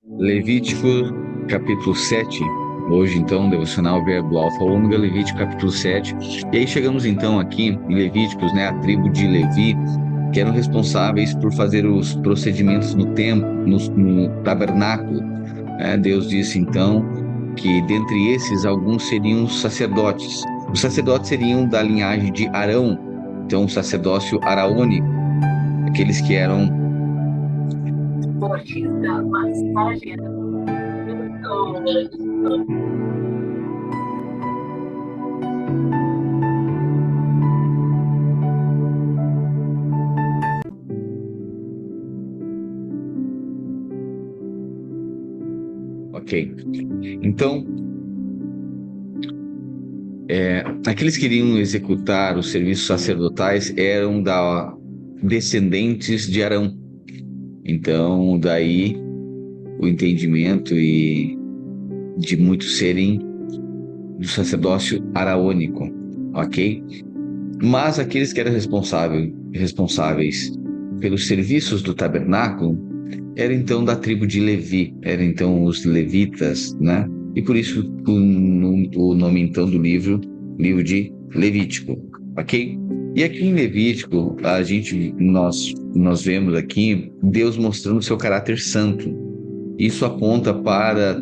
Levítico, capítulo 7. Hoje, então, devocional Verbo Alfa Ômega, Levítico, capítulo 7. E aí chegamos, então, aqui em Levíticos, né? A tribo de Levi, que eram responsáveis por fazer os procedimentos no templo, no tabernáculo. Deus disse, então, que dentre esses, alguns seriam sacerdotes. Os sacerdotes seriam da linhagem de Arão, então, o sacerdócio araônico, aqueles que eram. Ok. Então, aqueles que iriam executar os serviços sacerdotais eram descendentes de Arão. Então, daí o entendimento e de muitos serem do sacerdócio araônico, ok? Mas aqueles que eram responsáveis pelos serviços do tabernáculo eram então da tribo de Levi, eram então os levitas, né? E por isso o nome então do livro de Levítico, ok? E aqui em Levítico, nós vemos aqui Deus mostrando o seu caráter santo. Isso aponta para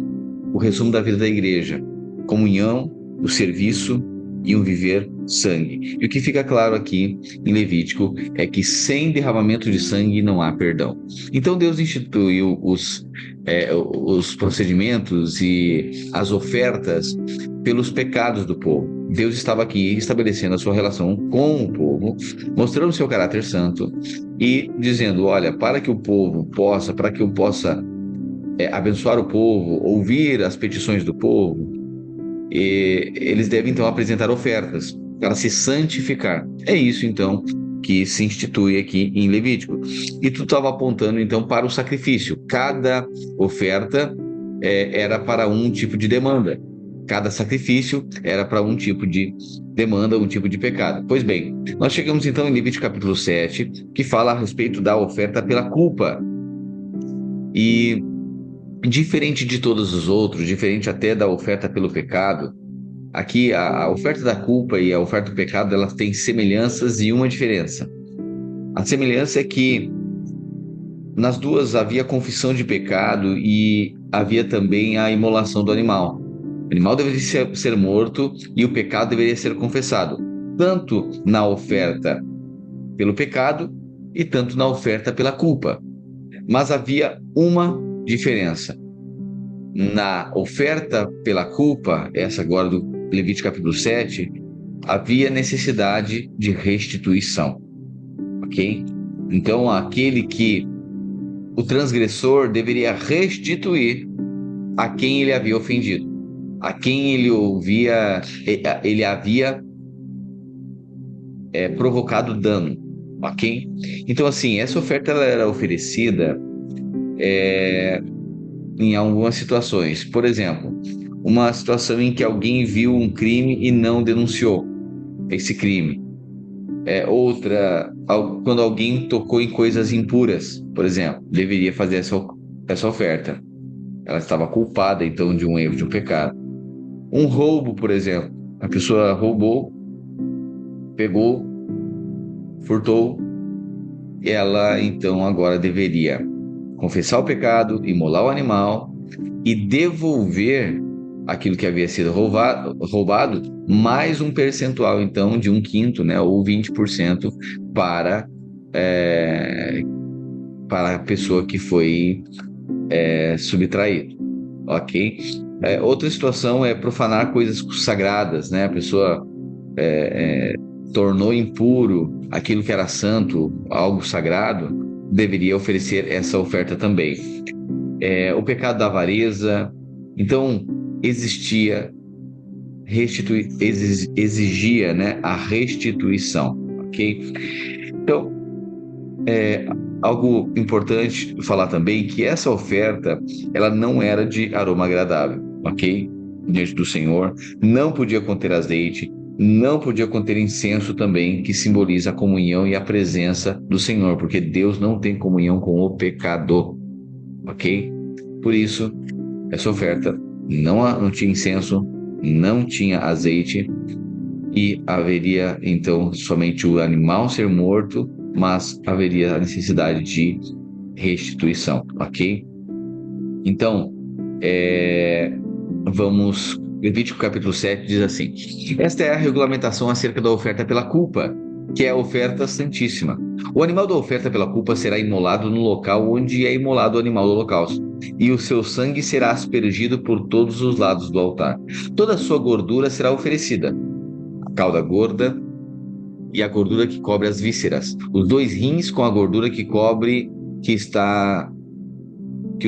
o resumo da vida da igreja: comunhão, o serviço e um viver sangue. E o que fica claro aqui em Levítico é que sem derramamento de sangue não há perdão. Então Deus instituiu os procedimentos e as ofertas pelos pecados do povo. Deus estava aqui estabelecendo a sua relação com o povo, mostrando o seu caráter santo e dizendo: olha, para que eu possa abençoar o povo, ouvir as petições do povo, e eles devem então apresentar ofertas para se santificar. É isso então que se institui aqui em Levítico. E tu estava apontando então para o sacrifício. Cada oferta era para um tipo de demanda. Cada sacrifício era para um tipo de demanda, um tipo de pecado. Pois bem, nós chegamos então em Levítico capítulo 7, que fala a respeito da oferta pela culpa. E diferente de todos os outros, diferente até da oferta pelo pecado, aqui a oferta da culpa e a oferta do pecado, elas têm semelhanças e uma diferença. A semelhança é que nas duas havia confissão de pecado e havia também a imolação do animal. O animal deveria ser morto e o pecado deveria ser confessado, tanto na oferta pelo pecado e tanto na oferta pela culpa. Mas havia uma diferença. Na oferta pela culpa, essa agora do Levítico capítulo 7, havia necessidade de restituição, ok? Então, o transgressor deveria restituir a quem ele havia ofendido, a quem ele havia provocado dano, ok? Então, assim, essa oferta ela era oferecida em algumas situações. Por exemplo, uma situação em que alguém viu um crime e não denunciou esse crime. Quando alguém tocou em coisas impuras, por exemplo, deveria fazer essa oferta. Ela estava culpada, então, de um erro, de um pecado. Um roubo, por exemplo. A pessoa roubou, pegou, furtou, ela, então, agora deveria confessar o pecado, imolar o animal e devolver aquilo que havia sido roubado, mais um percentual, então, de 1/5, né, ou 20% para, para a pessoa que foi subtraída, ok? Outra situação é profanar coisas sagradas, né? A pessoa tornou impuro aquilo que era santo, algo sagrado, deveria oferecer essa oferta também. O pecado da avareza, então exigia, né, a restituição, ok? Então, algo importante falar também que essa oferta, ela não era de aroma agradável, ok? Diante do Senhor, não podia conter azeite, não podia conter incenso também, que simboliza a comunhão e a presença do Senhor, porque Deus não tem comunhão com o pecado, ok? Por isso, essa oferta não tinha incenso, não tinha azeite, e haveria então somente o animal ser morto, mas haveria a necessidade de restituição, ok? Então, vamos. Levítico capítulo 7 diz assim: esta é a regulamentação acerca da oferta pela culpa, que é a oferta santíssima. O animal da oferta pela culpa será imolado no local onde é imolado o animal do holocausto, e o seu sangue será aspergido por todos os lados do altar. Toda a sua gordura será oferecida, a cauda gorda e a gordura que cobre as vísceras, os 2 rins com a gordura que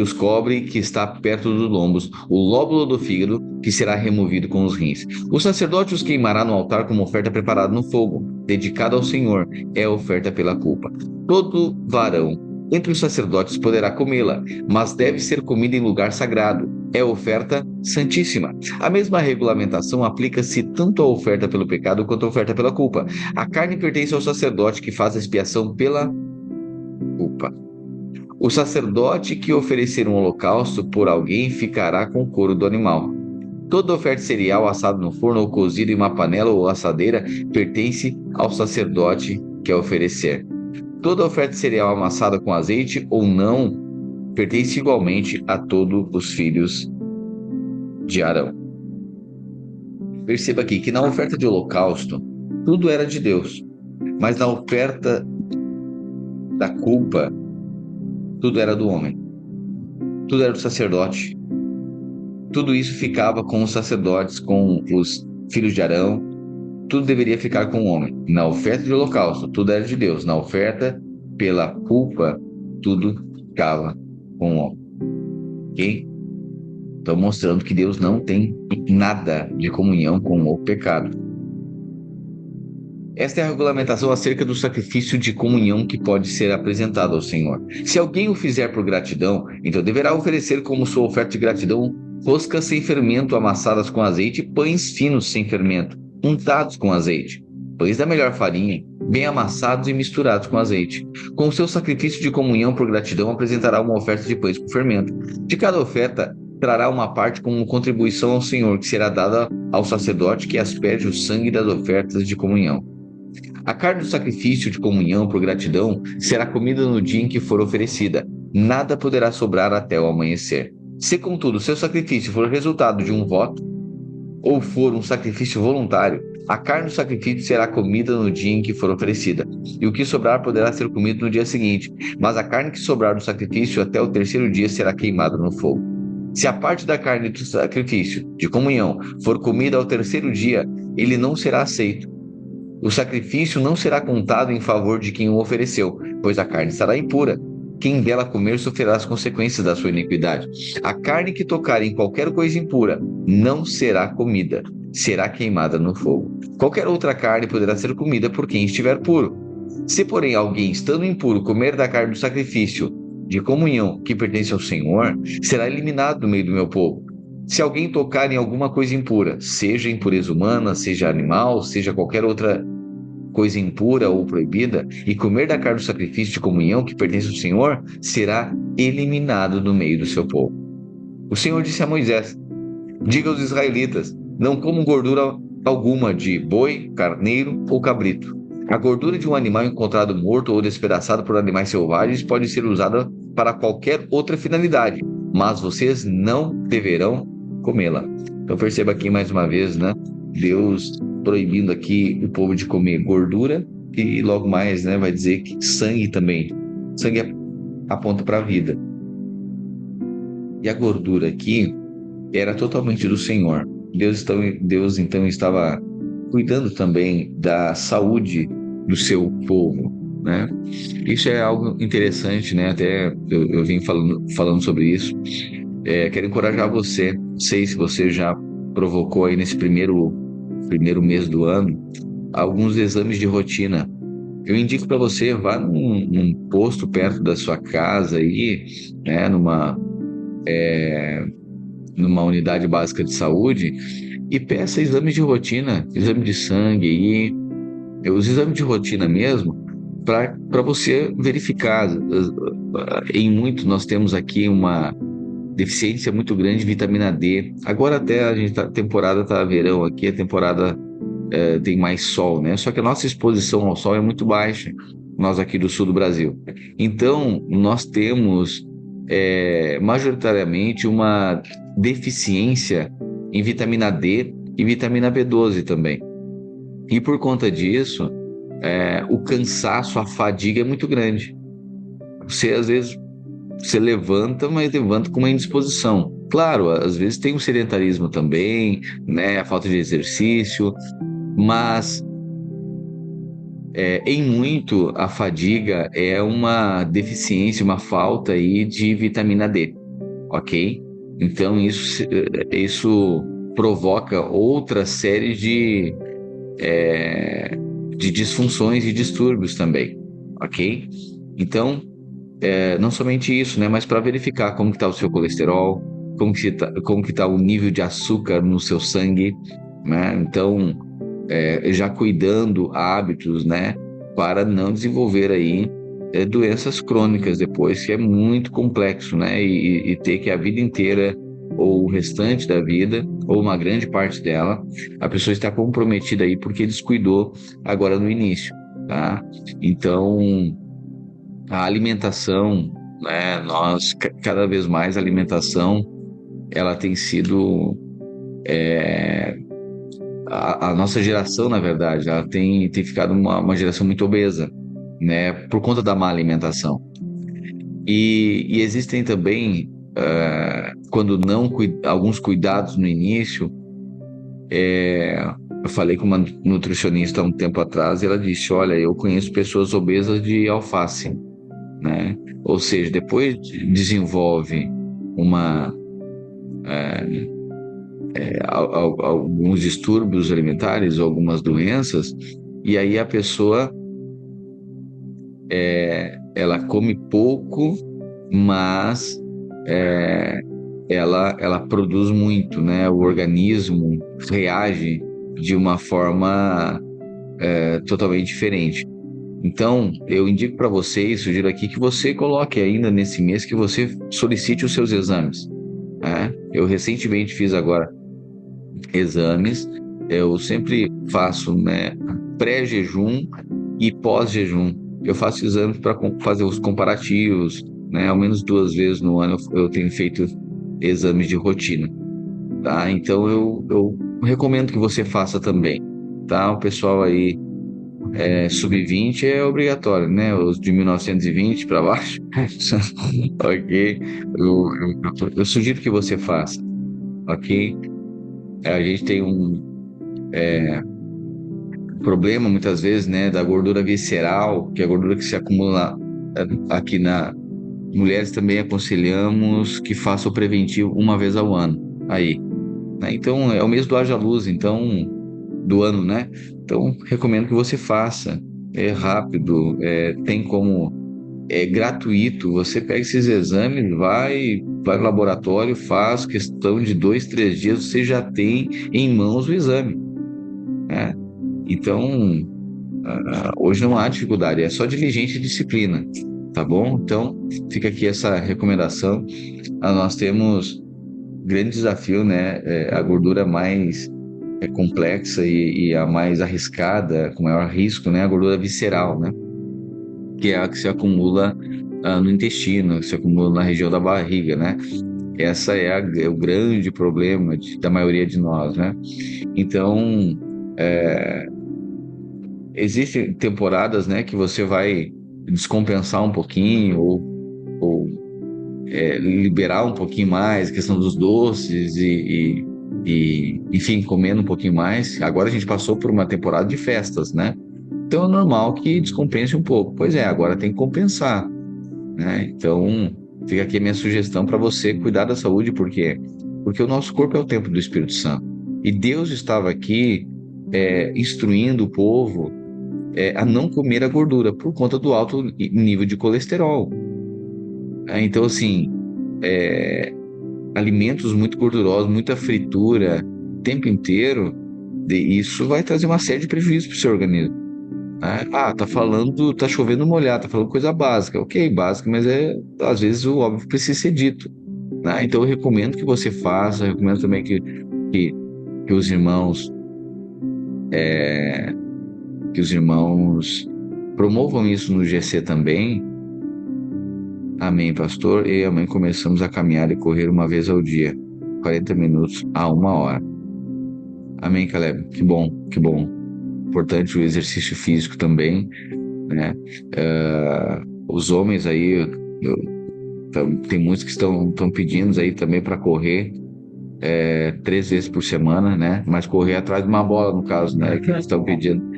os cobre, que está perto dos lombos, o lóbulo do fígado, que será removido com os rins. O sacerdote os queimará no altar como oferta preparada no fogo, dedicada ao Senhor, é a oferta pela culpa. Todo varão entre os sacerdotes poderá comê-la, mas deve ser comida em lugar sagrado, é oferta santíssima. A mesma regulamentação aplica-se tanto à oferta pelo pecado quanto à oferta pela culpa. A carne pertence ao sacerdote que faz a expiação pela culpa. O sacerdote que oferecer um holocausto por alguém ficará com o couro do animal. Toda oferta cereal assada no forno ou cozida em uma panela ou assadeira pertence ao sacerdote que a oferecer. Toda oferta cereal amassada com azeite ou não pertence igualmente a todos os filhos de Arão. Perceba aqui que na oferta de holocausto, tudo era de Deus, mas na oferta da culpa, tudo era do homem, tudo era do sacerdote. Tudo isso ficava com os sacerdotes, com os filhos de Arão, tudo deveria ficar com o homem. Na oferta de holocausto, tudo era de Deus. Na oferta pela culpa, tudo ficava com o homem. Ok? Então, mostrando que Deus não tem nada de comunhão com o pecado. Esta é a regulamentação acerca do sacrifício de comunhão que pode ser apresentado ao Senhor. Se alguém o fizer por gratidão, então deverá oferecer como sua oferta de gratidão roscas sem fermento amassadas com azeite e pães finos sem fermento, untados com azeite, pães da melhor farinha, bem amassados e misturados com azeite. Com o seu sacrifício de comunhão por gratidão apresentará uma oferta de pães com fermento. De cada oferta, trará uma parte como contribuição ao Senhor, que será dada ao sacerdote que asperge o sangue das ofertas de comunhão. A carne do sacrifício de comunhão por gratidão será comida no dia em que for oferecida. Nada poderá sobrar até o amanhecer. Se, contudo, seu sacrifício for resultado de um voto ou for um sacrifício voluntário, a carne do sacrifício será comida no dia em que for oferecida, e o que sobrar poderá ser comido no dia seguinte, mas a carne que sobrar do sacrifício até o terceiro dia será queimada no fogo. Se a parte da carne do sacrifício de comunhão for comida ao terceiro dia, ele não será aceito. O sacrifício não será contado em favor de quem o ofereceu, pois a carne estará impura. Quem dela comer sofrerá as consequências da sua iniquidade. A carne que tocar em qualquer coisa impura não será comida, será queimada no fogo. Qualquer outra carne poderá ser comida por quem estiver puro. Se, porém, alguém estando impuro comer da carne do sacrifício de comunhão que pertence ao Senhor, será eliminado do meio do meu povo. Se alguém tocar em alguma coisa impura, seja impureza humana, seja animal, seja qualquer outra coisa impura ou proibida, e comer da carne do sacrifício de comunhão que pertence ao Senhor, será eliminado do meio do seu povo. O Senhor disse a Moisés: diga aos israelitas, não comam gordura alguma de boi, carneiro ou cabrito. A gordura de um animal encontrado morto ou despedaçado por animais selvagens pode ser usada para qualquer outra finalidade, mas vocês não deverão comê-la. Então perceba aqui mais uma vez, né? Deus proibindo aqui o povo de comer gordura e logo mais, né, vai dizer que sangue também. Sangue aponta para a vida. E a gordura aqui era totalmente do Senhor. Deus então estava cuidando também da saúde do seu povo, né? Isso é algo interessante, né? Até eu vim falando sobre isso. Quero encorajar você. Não sei se você já provocou aí nesse primeiro mês do ano alguns exames de rotina. Eu indico para você, vá num posto perto da sua casa aí, né? Numa unidade básica de saúde, e peça exames de rotina, exame de sangue aí, os exames de rotina mesmo, para você verificar. Em muito nós temos aqui deficiência muito grande de vitamina D. Agora até a temporada tá verão aqui, a temporada tem mais sol, né? Só que a nossa exposição ao sol é muito baixa, nós aqui do sul do Brasil. Então, nós temos majoritariamente uma deficiência em vitamina D e vitamina B12 também. E por conta disso, o cansaço, a fadiga é muito grande. Você, às vezes, você levanta, mas levanta com uma indisposição. Claro, às vezes tem o sedentarismo também, né? A falta de exercício, mas em muito a fadiga é uma deficiência, uma falta aí de vitamina D, ok? Então isso provoca outra série de disfunções e distúrbios também, ok? Então, não somente isso, né? Mas para verificar como que está o seu colesterol, como que tá o nível de açúcar no seu sangue, né? Então, já cuidando hábitos, né? Para não desenvolver aí doenças crônicas depois, que é muito complexo, né? E ter que a vida inteira, ou o restante da vida, ou uma grande parte dela, a pessoa está comprometida aí porque descuidou agora no início, tá? Então, a alimentação, né? Cada vez mais a alimentação, ela tem sido a nossa geração, na verdade, ela tem ficado uma geração muito obesa, né? Por conta da má alimentação. E existem também, quando não, alguns cuidados no início. Eu falei com uma nutricionista há um tempo atrás e ela disse: Olha, eu conheço pessoas obesas de alface, né? Ou seja, depois desenvolve uma, alguns distúrbios alimentares, algumas doenças, e aí a pessoa ela come pouco, mas ela produz muito, né? O organismo reage de uma forma totalmente diferente. Então, eu indico para vocês, sugiro aqui que você coloque ainda nesse mês, que você solicite os seus exames, né? Eu recentemente fiz agora exames, eu sempre faço, né, pré-jejum e pós-jejum. Eu faço exames para fazer os comparativos, né? Ao menos 2 vezes no ano eu tenho feito exames de rotina, tá? Então eu recomendo que você faça também, tá? O pessoal aí sub-20 é obrigatório, né? Os de 1920 para baixo, ok? Eu sugiro que você faça, ok? A gente tem um problema muitas vezes, né, da gordura visceral, que é a gordura que se acumula aqui na mulheres. Também aconselhamos que faça o preventivo uma vez ao ano, aí, né? Então é o mês do Haja Luz, então do ano, né? Então recomendo que você faça. É rápido, tem como, é gratuito. Você pega esses exames, vai no laboratório, faz questão de 2, 3 dias, você já tem em mãos o exame, né? Então, hoje não há dificuldade, é só diligência e disciplina, tá bom? Então, fica aqui essa recomendação. Nós temos grande desafio, né? A gordura mais complexa e a mais arriscada, com maior risco, né? A gordura visceral, né? Que é a que se acumula no intestino, que se acumula na região da barriga, né? Essa é o grande problema da maioria de nós, né? Então, existem temporadas, né, que você vai descompensar um pouquinho ou liberar um pouquinho mais a questão dos doces enfim, comendo um pouquinho mais. Agora a gente passou por uma temporada de festas, né? Então é normal que descompense um pouco. Pois é, agora tem que compensar, né? Então fica aqui a minha sugestão para você cuidar da saúde, porque o nosso corpo é o templo do Espírito Santo. E Deus estava aqui instruindo o povo a não comer a gordura por conta do alto nível de colesterol. Então, assim, alimentos muito gordurosos, muita fritura o tempo inteiro, isso vai trazer uma série de prejuízos para o seu organismo, né? Tá chovendo molhado, tá falando coisa básica. Ok, básica, mas às vezes o óbvio precisa ser dito, né? Então eu recomendo que você faça, eu recomendo também que, que os irmãos que os irmãos promovam isso no GC também. Amém, pastor. Eu e a mãe começamos a caminhar e correr uma vez ao dia, 40 minutos a 1 hora. Amém, Caleb. Que bom, que bom. Importante o exercício físico também, né? Os homens aí, tem muitos que estão pedindo aí também para correr 3 vezes por semana, né? Mas correr atrás de uma bola, no caso, né? Que eles estão pedindo.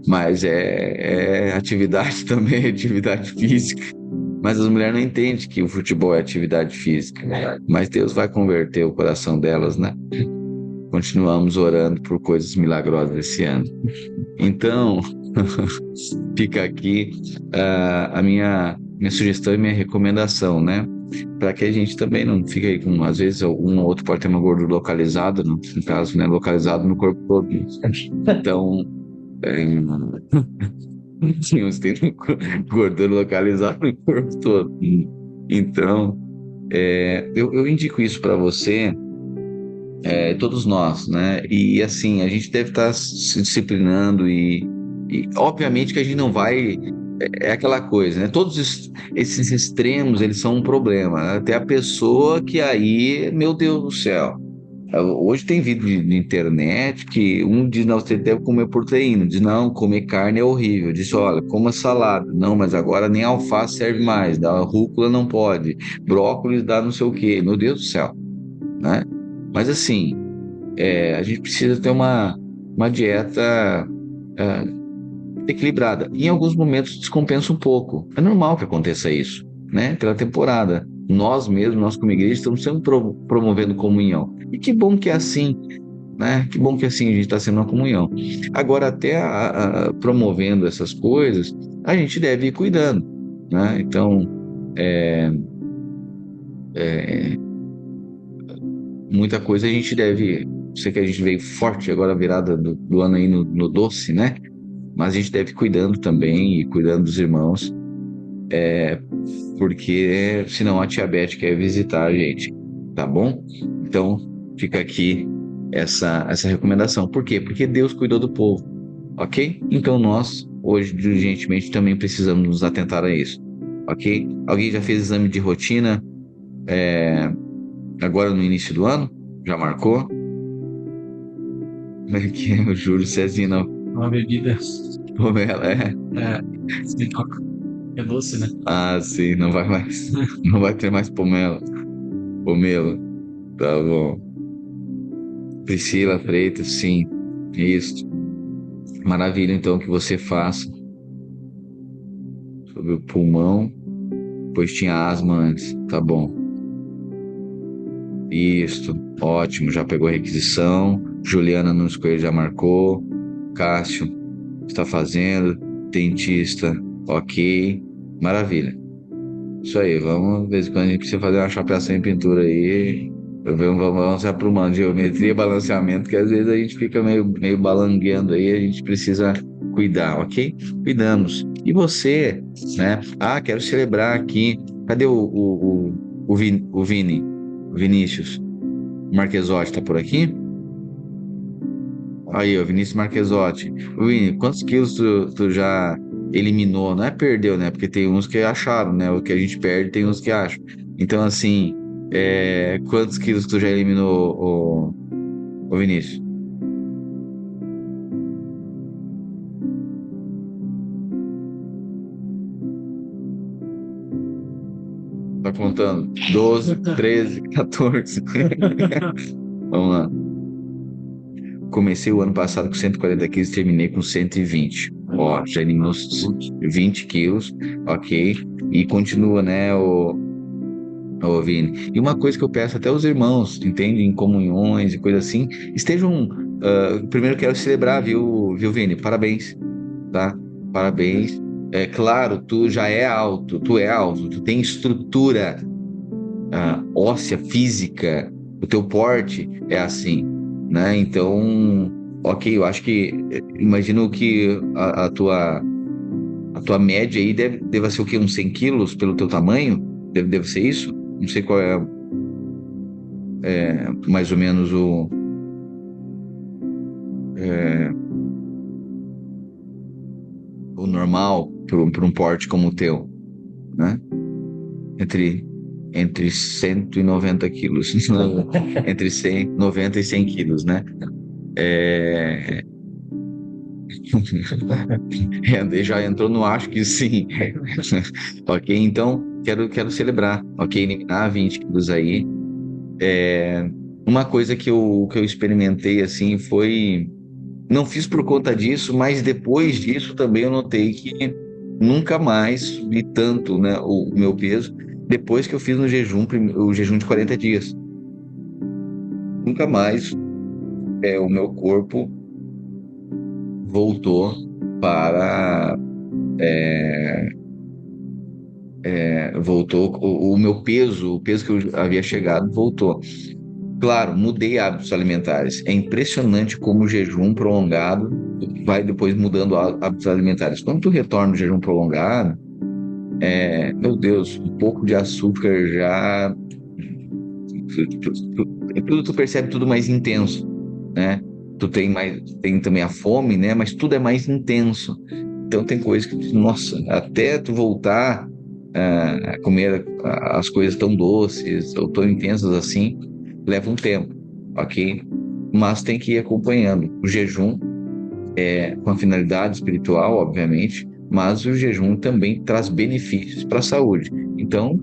Mas é atividade também, atividade física. Mas as mulheres não entendem que o futebol é atividade física. Mas Deus vai converter o coração delas, né? Continuamos orando por coisas milagrosas esse ano. Então, fica aqui a minha sugestão e minha recomendação, né? Para que a gente também não fique aí com, às vezes, um ou outro pode ter uma gordura localizada, no caso, né? Localizado no corpo todo. Então, sim, você tem gordura localizada no corpo todo. Então, eu indico isso para você, todos nós, né? E assim, a gente deve estar se disciplinando e obviamente que a gente não vai. É aquela coisa, né? Todos esses extremos, eles são um problema. Até a pessoa que aí, meu Deus do céu. Hoje tem vídeo de internet que um diz, não, você deve comer proteína. Diz, não, comer carne é horrível. Diz, olha, coma salada. Não, mas agora nem alface serve mais. Da rúcula não pode. Brócolis dá não sei o quê. Meu Deus do céu, né? Mas assim, a gente precisa ter uma dieta equilibrada. Em alguns momentos descompensa um pouco. É normal que aconteça isso, né? Pela temporada. Nós mesmos, nós como igreja, estamos sempre promovendo comunhão. E que bom que é assim, né? Que bom que assim a gente está sendo uma comunhão. Agora, até promovendo essas coisas, a gente deve ir cuidando, né? Então, muita coisa a gente deve. Sei que a gente veio forte agora, a virada do ano aí no doce, né? Mas a gente deve ir cuidando também e cuidando dos irmãos, porque senão a tia Beth quer visitar a gente, tá bom? Então, fica aqui essa recomendação. Por quê? Porque Deus cuidou do povo, ok? Então nós, hoje, diligentemente, também precisamos nos atentar a isso, ok? Alguém já fez exame de rotina agora no início do ano? Já marcou? Como é que é? O Júlio Cezinha, não. Uma bebida Como ela é? sem álcool. É doce, né? Ah, sim, não vai mais. Não vai ter mais pomelo. Pomelo, tá bom. Priscila Freitas, sim, isso. Maravilha, então, que você faça sobre o pulmão, pois tinha asma antes, tá bom. Isso, ótimo, já pegou a requisição. Juliana Nunes Coelho já marcou. Cássio está fazendo. Dentista, ok. Maravilha. Isso aí, vamos, de vez em quando a gente precisa fazer uma chapeação em pintura aí. Vamos se aprumando, geometria, balanceamento, que às vezes a gente fica meio balangueando aí, a gente precisa cuidar, ok? Cuidamos. E você, né? Ah, quero celebrar aqui. Cadê o Vini? O Vinícius Marquesotti, tá por aqui? Aí, ó, Vinícius Marquesotti. Vini, quantos quilos tu já eliminou? Não é perdeu, né? Porque tem uns que acharam, né? O que a gente perde, tem uns que acham. Então, assim, quantos quilos tu já eliminou, ô Vinícius? Tá contando? 12, 13, 14. Vamos lá. Comecei o ano passado com 140 quilos, terminei com 120. Ó, já eliminou 20 quilos, ok? E continua, né, ô Vini. E uma coisa que eu peço até os irmãos, entende? Em comunhões e coisa assim, estejam. Primeiro quero celebrar, viu, Vini? Parabéns, tá? Parabéns. É claro, tu já é alto, tu tem estrutura óssea, física, o teu porte é assim, né? Então, ok, eu acho que imagino que a tua média aí deva ser o quê? Uns 100 quilos pelo teu tamanho? Deve ser isso? Não sei qual é. mais ou menos o normal para um porte como o teu, né? Entre, entre 190 quilos, entre 90 e 100 quilos, né? É, já entrou no acho que sim. Ok, então quero celebrar, ok? Eliminar 20 quilos aí. Uma coisa que eu experimentei assim foi. Não fiz por conta disso, mas depois disso também eu notei que nunca mais subi tanto, né, o meu peso depois que eu fiz no jejum, o jejum de 40 dias. Nunca mais o meu corpo voltou para. Voltou o meu peso, o peso que eu havia chegado, voltou. Claro, mudei hábitos alimentares. É impressionante como o jejum prolongado vai depois mudando hábitos alimentares. Quando tu retorna no jejum prolongado, meu Deus, um pouco de açúcar já. Tu percebe tudo mais intenso, né? Tu tem também a fome, né? Mas tudo é mais intenso. Então tem coisas que, nossa, até tu voltar a comer as coisas tão doces ou tão intensas assim, leva um tempo, ok? Mas tem que ir acompanhando. O jejum com a finalidade espiritual, obviamente, mas o jejum também traz benefícios para a saúde. Então,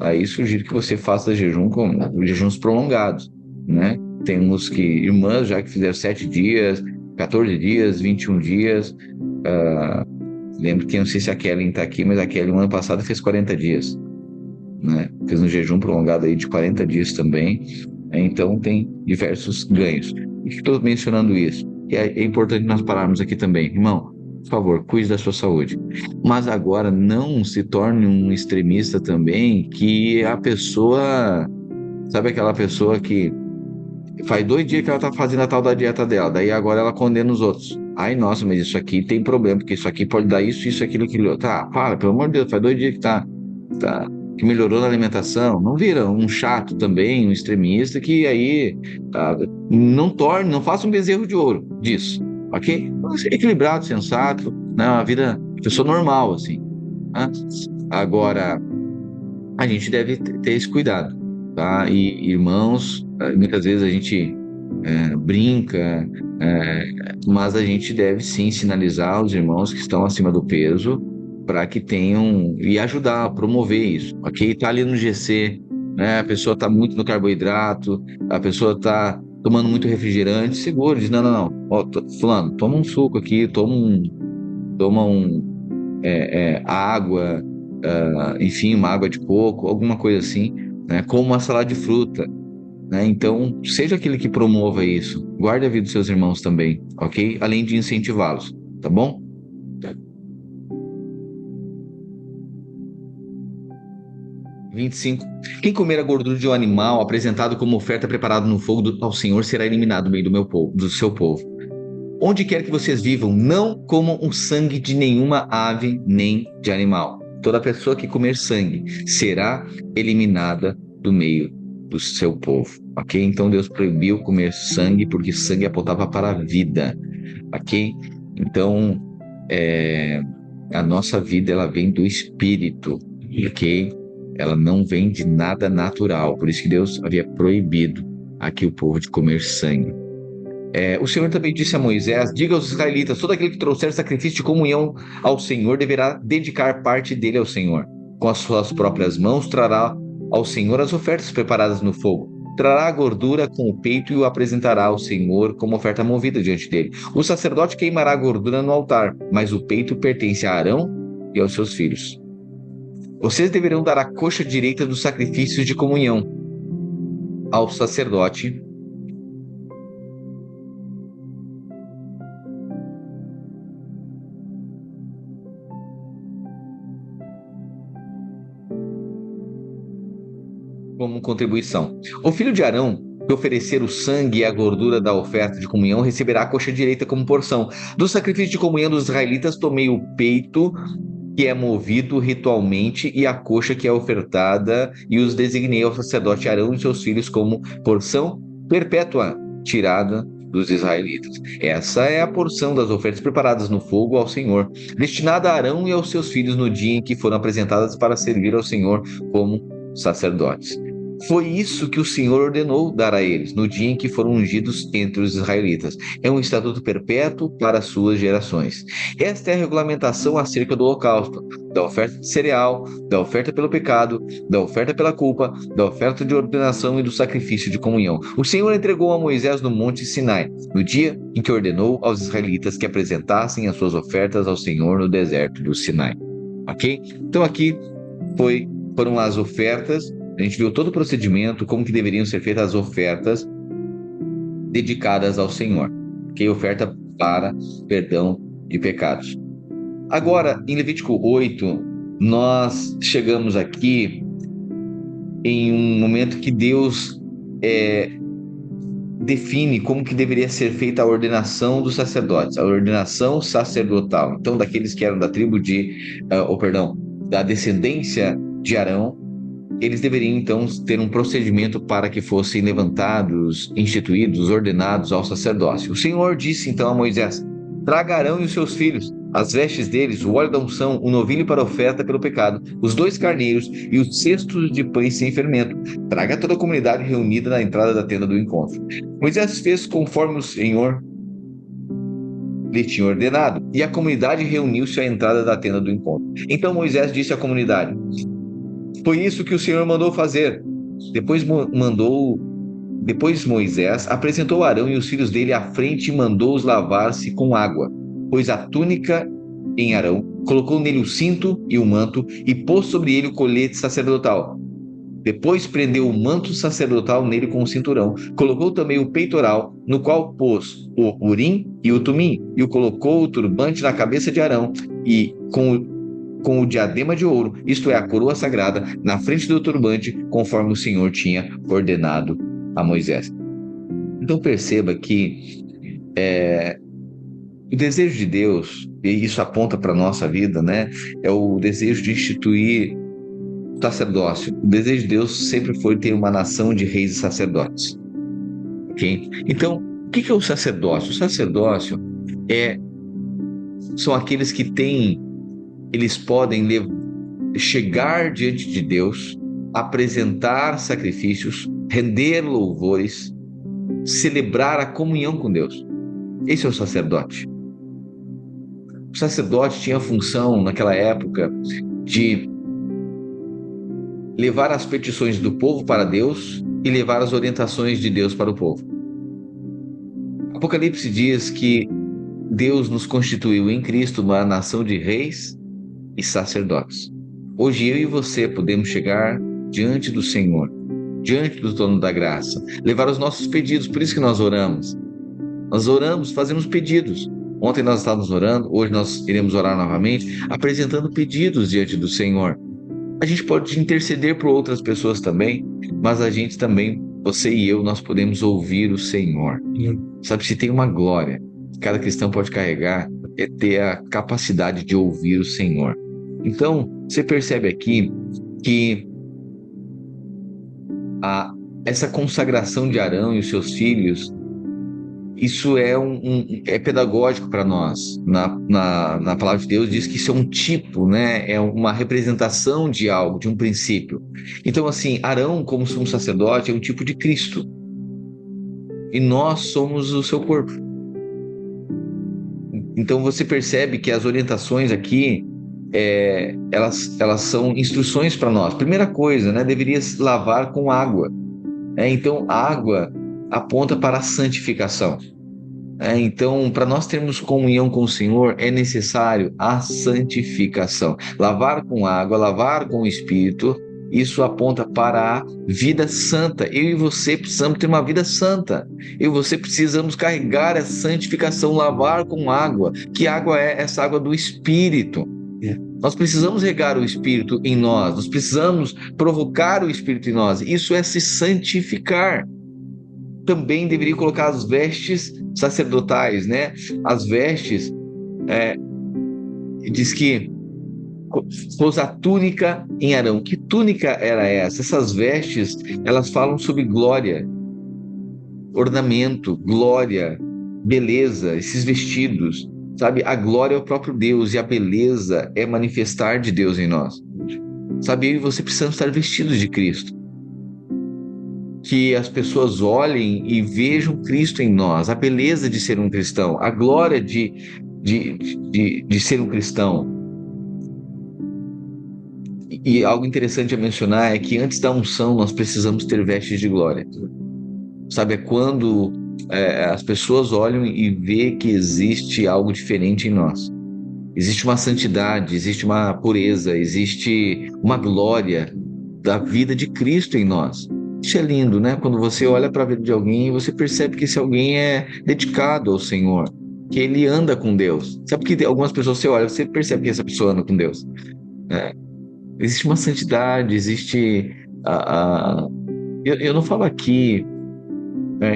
aí sugiro que você faça jejum com jejuns prolongados, né? Temos irmãs já que fizeram 7 dias, 14 dias, 21 dias. Lembro que, não sei se a Kelly está aqui, mas a Kelly, no ano passado, fez 40 dias, né? Fez um jejum prolongado aí de 40 dias também. Então, tem diversos ganhos. E estou mencionando isso. E é importante nós pararmos aqui também. Irmão, por favor, cuide da sua saúde. Mas agora não se torne um extremista também, que a pessoa, sabe aquela pessoa que faz 2 dias que ela tá fazendo a tal da dieta dela, daí agora ela condena os outros. Ai, nossa, mas isso aqui tem problema, porque isso aqui pode dar isso, aquilo, aquilo. Tá, para, pelo amor de Deus, faz 2 dias tá, que melhorou na alimentação. Não vira um chato também, um extremista, que aí não faça um bezerro de ouro disso, ok? Então, ser equilibrado, sensato, né? Uma vida, pessoa normal, assim, né? Agora, a gente deve ter esse cuidado, tá? E, irmãos, muitas vezes a gente brinca, mas a gente deve sim sinalizar os irmãos que estão acima do peso para que tenham e ajudar a promover isso, ok? Tá ali no GC, né? A pessoa está muito no carboidrato, a pessoa está tomando muito refrigerante, segura, diz, não, não, não, ó, fulano, toma um suco aqui, água, enfim, uma água de coco, alguma coisa assim, né? Como uma salada de fruta, né? Então, seja aquele que promova isso. Guarde a vida dos seus irmãos também, ok? Além de incentivá-los, tá bom? 25. Quem comer a gordura de um animal apresentado como oferta preparada no fogo ao Senhor será eliminado do meio do meu povo, do seu povo. Onde quer que vocês vivam, não comam o sangue de nenhuma ave nem de animal. Toda pessoa que comer sangue será eliminada do meio do seu povo, ok? Então Deus proibiu comer sangue porque sangue apontava para a vida, ok? Então a nossa vida ela vem do Espírito, ok? Ela não vem de nada natural, por isso que Deus havia proibido aqui o povo de comer sangue. O Senhor também disse a Moisés: diga aos israelitas, todo aquele que trouxer sacrifício de comunhão ao Senhor deverá dedicar parte dele ao Senhor. Com as suas próprias mãos trará ao Senhor as ofertas preparadas no fogo. Trará a gordura com o peito e o apresentará ao Senhor como oferta movida diante dele. O sacerdote queimará a gordura no altar, mas o peito pertence a Arão e aos seus filhos. Vocês deverão dar a coxa direita dos sacrifícios de comunhão ao sacerdote como contribuição. O filho de Arão, que oferecer o sangue e a gordura da oferta de comunhão, receberá a coxa direita como porção. Do sacrifício de comunhão dos israelitas, tomei o peito que é movido ritualmente, e a coxa que é ofertada, e os designei ao sacerdote Arão e seus filhos como porção perpétua tirada dos israelitas. Essa é a porção das ofertas preparadas no fogo ao Senhor, destinada a Arão e aos seus filhos no dia em que foram apresentadas para servir ao Senhor como sacerdotes. Foi isso que o Senhor ordenou dar a eles no dia em que foram ungidos entre os israelitas. É um estatuto perpétuo para as suas gerações. Esta é a regulamentação acerca do holocausto, da oferta de cereal, da oferta pelo pecado, da oferta pela culpa, da oferta de ordenação e do sacrifício de comunhão. O Senhor entregou a Moisés no monte Sinai, no dia em que ordenou aos israelitas que apresentassem as suas ofertas ao Senhor no deserto do Sinai. Ok? Então aqui foram as ofertas. A gente viu todo o procedimento, como que deveriam ser feitas as ofertas dedicadas ao Senhor. Ok? Oferta para perdão de pecados. Agora, em Levítico 8, nós chegamos aqui em um momento que Deus define como que deveria ser feita a ordenação dos sacerdotes, a ordenação sacerdotal. Então, daqueles que eram da tribo da descendência de Arão, eles deveriam então ter um procedimento para que fossem levantados, instituídos, ordenados ao sacerdócio. O Senhor disse então a Moisés: traga Arão e os seus filhos, as vestes deles, o óleo da unção, o novilho para oferta pelo pecado, os 2 carneiros e os cestos de pães sem fermento. Traga toda a comunidade reunida na entrada da tenda do encontro. Moisés fez conforme o Senhor lhe tinha ordenado, e a comunidade reuniu-se à entrada da tenda do encontro. Então Moisés disse à comunidade: foi isso que o Senhor mandou fazer. Depois Moisés apresentou Arão e os filhos dele à frente e mandou-os lavar-se com água. Pôs a túnica em Arão, colocou nele o cinto e o manto e pôs sobre ele o colete sacerdotal. Depois prendeu o manto sacerdotal nele com o cinturão. Colocou também o peitoral, no qual pôs o urim e o tumim, e o colocou o turbante na cabeça de Arão, e com o diadema de ouro, isto é, a coroa sagrada, na frente do turbante, conforme o Senhor tinha ordenado a Moisés. Então perceba que o desejo de Deus, e isso aponta para a nossa vida, né? É o desejo de instituir o sacerdócio. O desejo de Deus sempre foi ter uma nação de reis e sacerdotes. Ok? Então, o que é o sacerdócio? O sacerdócio são aqueles que eles podem chegar diante de Deus, apresentar sacrifícios, render louvores, celebrar a comunhão com Deus. Esse é o sacerdote. O sacerdote tinha a função, naquela época, de levar as petições do povo para Deus e levar as orientações de Deus para o povo. Apocalipse diz que Deus nos constituiu em Cristo uma nação de reis e sacerdotes. Hoje eu e você podemos chegar diante do Senhor, diante do trono da graça, levar os nossos pedidos. Por isso que nós oramos. Nós oramos, fazemos pedidos. Ontem nós estávamos orando, hoje nós iremos orar novamente, apresentando pedidos diante do Senhor. A gente pode interceder por outras pessoas também, mas a gente também, você e eu, nós podemos ouvir o Senhor. Sabe, se tem uma glória que cada cristão pode carregar, é ter a capacidade de ouvir o Senhor. Então, você percebe aqui que essa consagração de Arão e os seus filhos, isso é pedagógico para nós. Na palavra de Deus diz que isso é um tipo, né? É uma representação de algo, de um princípio. Então, assim, Arão, como sumo sacerdote, é um tipo de Cristo. E nós somos o seu corpo. Então, você percebe que as orientações aqui, elas são instruções para nós. Primeira coisa, né? Deveria se lavar com água. Então, a água aponta para a santificação. Então, para nós termos comunhão com o Senhor, é necessário a santificação. Lavar com água, lavar com o Espírito, isso aponta para a vida santa. Eu e você precisamos ter uma vida santa. Eu e você precisamos carregar essa santificação, lavar com água. Que água é essa água do Espírito? Nós precisamos regar o Espírito em nós, nós precisamos provocar o Espírito em nós. Isso é se santificar. Também deveria colocar as vestes sacerdotais, né? As vestes, diz que pôs a túnica em Arão. Que túnica era essa? Essas vestes, elas falam sobre glória, ornamento, glória, beleza, esses vestidos, sabe? A glória é o próprio Deus e a beleza é manifestar de Deus em nós. Sabe, eu e você precisamos estar vestidos de Cristo. Que as pessoas olhem e vejam Cristo em nós, a beleza de ser um cristão, a glória de ser um cristão. E algo interessante a mencionar é que antes da unção nós precisamos ter vestes de glória. Sabe, é quando as pessoas olham e vê que existe algo diferente em nós. Existe uma santidade, existe uma pureza, existe uma glória da vida de Cristo em nós. Isso é lindo, né? Quando você olha para a vida de alguém, você percebe que esse alguém é dedicado ao Senhor, que ele anda com Deus. Sabe que algumas pessoas você olha, você percebe que essa pessoa anda com Deus. Existe uma santidade, existe... Eu não falo aqui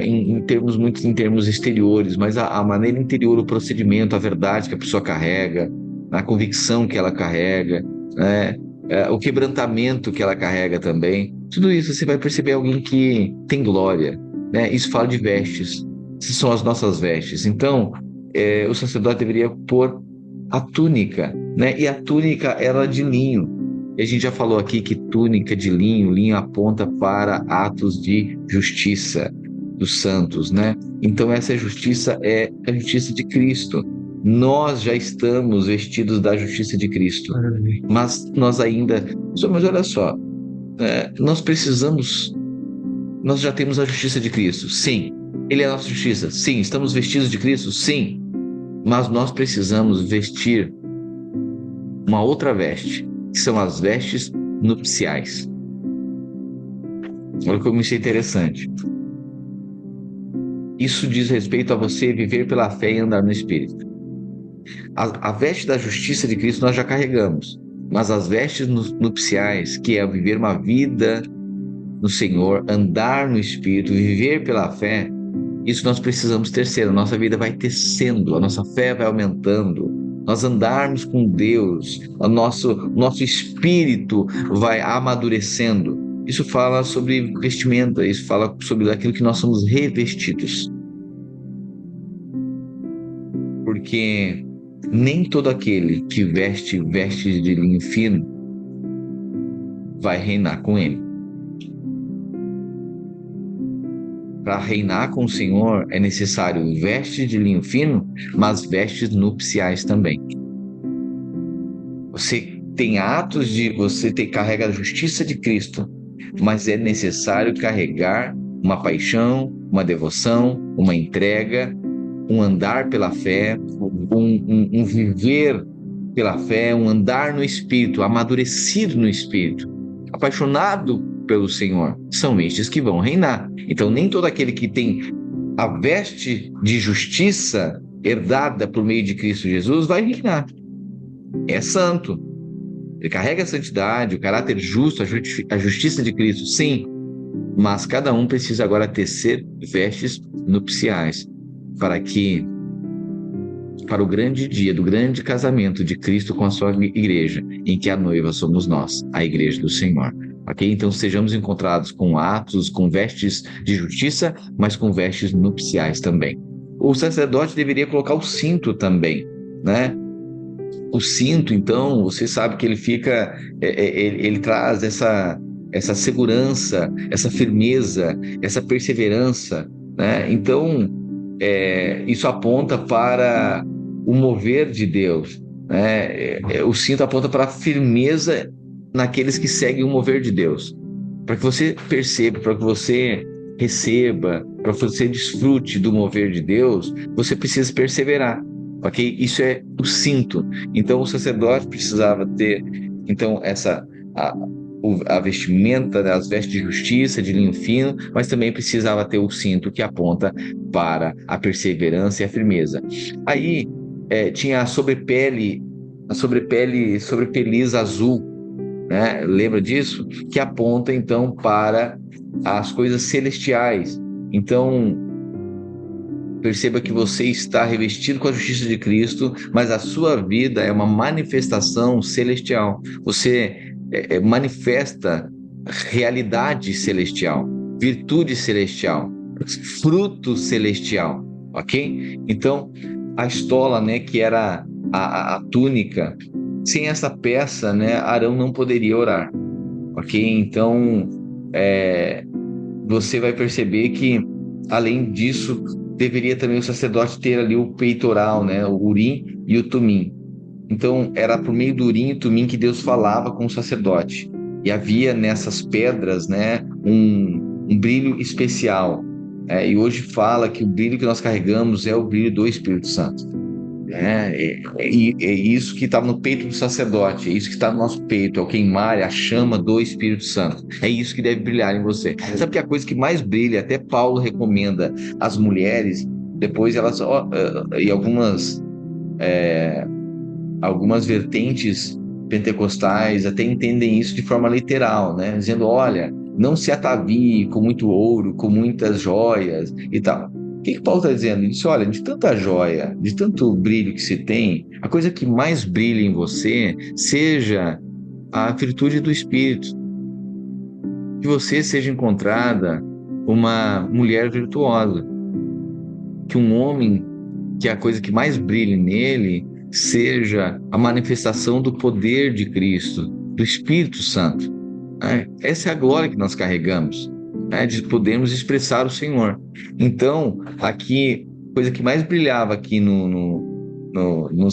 em termos exteriores, mas a maneira interior, o procedimento, a verdade que a pessoa carrega, a convicção que ela carrega, né? O quebrantamento que ela carrega também. Tudo isso você vai perceber alguém que tem glória, né? Isso fala de vestes. Essas são as nossas vestes. Então, o sacerdote deveria pôr a túnica, né? E a túnica era de linho. E a gente já falou aqui que túnica de linho aponta para atos de justiça dos santos, né? Então essa justiça é a justiça de Cristo. Nós já estamos vestidos da justiça de Cristo, mas nós ainda... Mas olha só, nós já temos a justiça de Cristo, sim. Ele é a nossa justiça, sim. Estamos vestidos de Cristo, sim. Mas nós precisamos vestir uma outra veste, que são as vestes nupciais. Olha como isso é interessante. Isso diz respeito a você viver pela fé e andar no Espírito. A veste da justiça de Cristo nós já carregamos, mas as vestes nupciais, que é viver uma vida no Senhor, andar no Espírito, viver pela fé, isso nós precisamos ter. A nossa vida vai tecendo, a nossa fé vai aumentando, nós andarmos com Deus, o nosso espírito vai amadurecendo. Isso fala sobre vestimenta, isso fala sobre aquilo que nós somos revestidos. Porque nem todo aquele que veste vestes de linho fino vai reinar com ele. Para reinar com o Senhor é necessário vestes de linho fino, mas vestes nupciais também. Você tem atos carrega a justiça de Cristo, mas é necessário carregar uma paixão, uma devoção, uma entrega, um andar pela fé, um viver pela fé, um andar no Espírito, amadurecido no Espírito, apaixonado pelo Senhor. São estes que vão reinar. Então, nem todo aquele que tem a veste de justiça herdada por meio de Cristo Jesus vai reinar. É santo. Ele carrega a santidade, o caráter justo, a justiça de Cristo, sim. Mas cada um precisa agora tecer vestes nupciais para o grande dia do grande casamento de Cristo com a sua igreja, em que a noiva somos nós, a igreja do Senhor. Ok? Então sejamos encontrados com atos, com vestes de justiça, mas com vestes nupciais também. O sacerdote deveria colocar o cinto também, né? O cinto, então, você sabe que ele traz essa segurança, essa firmeza, essa perseverança, né? Então, isso aponta para o mover de Deus, né? O cinto aponta para a firmeza naqueles que seguem o mover de Deus. Para que você perceba, para que você receba, para que você desfrute do mover de Deus, você precisa perseverar. Ok? Isso é o cinto. Então o sacerdote precisava ter então a vestimenta, as vestes de justiça, de linho fino, mas também precisava ter o cinto que aponta para a perseverança e a firmeza. Aí tinha a sobrepeliz azul, né? Lembra disso? Que aponta então para as coisas celestiais. Então Perceba que você está revestido com a justiça de Cristo, mas a sua vida é uma manifestação celestial. Você manifesta realidade celestial, virtude celestial, fruto celestial, ok? Então, a estola, né, que era a túnica, sem essa peça, né, Arão não poderia orar, ok? Então, você vai perceber que, além disso, deveria também o sacerdote ter ali o peitoral, né, o Urim e o Tumim. Então, era por meio do Urim e Tumim que Deus falava com o sacerdote. E havia nessas pedras, né, um brilho especial. E hoje fala que o brilho que nós carregamos é o brilho do Espírito Santo. É isso que está no peito do sacerdote, é isso que está no nosso peito, é o queimar, é a chama do Espírito Santo. É isso que deve brilhar em você. Sabe que a coisa que mais brilha, até Paulo recomenda às mulheres, depois elas, e algumas vertentes pentecostais até entendem isso de forma literal, né? Dizendo, olha, não se atavie com muito ouro, com muitas joias e tal. O que Paulo está dizendo? Ele disse, olha, de tanta joia, de tanto brilho que se tem, a coisa que mais brilha em você seja a virtude do Espírito. Que você seja encontrada uma mulher virtuosa. Que um homem, que a coisa que mais brilhe nele seja a manifestação do poder de Cristo, do Espírito Santo. Essa é a glória que nós carregamos, de podermos expressar o Senhor. Então, aqui, a coisa que mais brilhava aqui no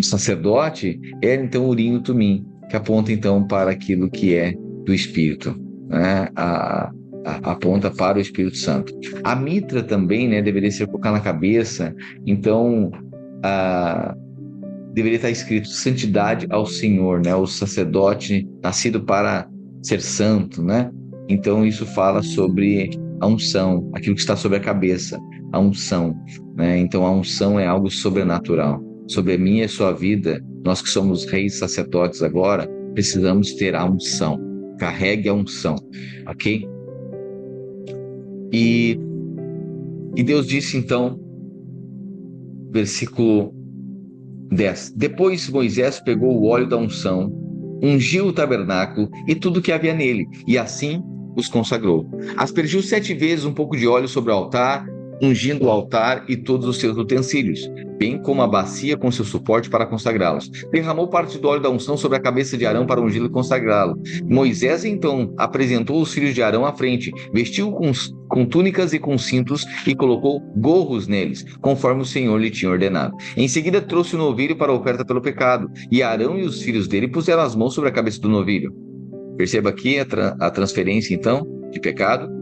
sacerdote era então o Urim e o Tumim, que aponta então para aquilo que é do Espírito, aponta para o Espírito Santo. A mitra também, né, deveria ser colocada na cabeça, então deveria estar escrito santidade ao Senhor, né, o sacerdote nascido para ser santo, né? Então isso fala sobre a unção, aquilo que está sobre a cabeça, a unção, né? Então a unção é algo sobrenatural. Sobre a minha e a sua vida, nós que somos reis sacerdotes agora, precisamos ter a unção. Carregue a unção, ok? E Deus disse então, versículo 10. Depois Moisés pegou o óleo da unção, ungiu o tabernáculo e tudo que havia nele, e assim os consagrou. Aspergiu 7 vezes um pouco de óleo sobre o altar, ungindo o altar e todos os seus utensílios, bem como a bacia com seu suporte para consagrá-los. Derramou parte do óleo da unção sobre a cabeça de Arão para ungí-lo e consagrá-lo. Moisés, então, apresentou os filhos de Arão à frente, vestiu com túnicas e com cintos e colocou gorros neles, conforme o Senhor lhe tinha ordenado. Em seguida, trouxe o novilho para a oferta pelo pecado, e Arão e os filhos dele puseram as mãos sobre a cabeça do novilho. Perceba aqui a transferência, então, de pecado.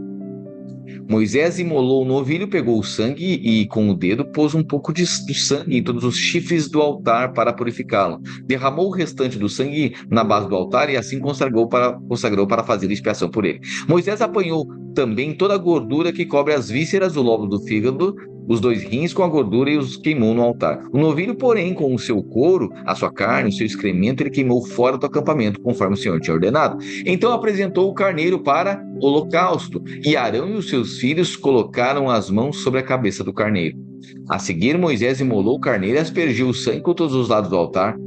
Moisés imolou o novilho, pegou o sangue e, com o dedo, pôs um pouco de sangue em todos os chifres do altar para purificá-lo. Derramou o restante do sangue na base do altar e assim consagrou para fazer expiação por ele. Moisés apanhou também toda a gordura que cobre as vísceras, o lobo do fígado, os 2 rins com a gordura e os queimou no altar. O novilho, porém, com o seu couro, a sua carne, o seu excremento, ele queimou fora do acampamento, conforme o Senhor tinha ordenado. Então apresentou o carneiro para holocausto, e Arão e os seus filhos colocaram as mãos sobre a cabeça do carneiro. A seguir, Moisés imolou o carneiro e aspergiu o sangue por todos os lados do altar,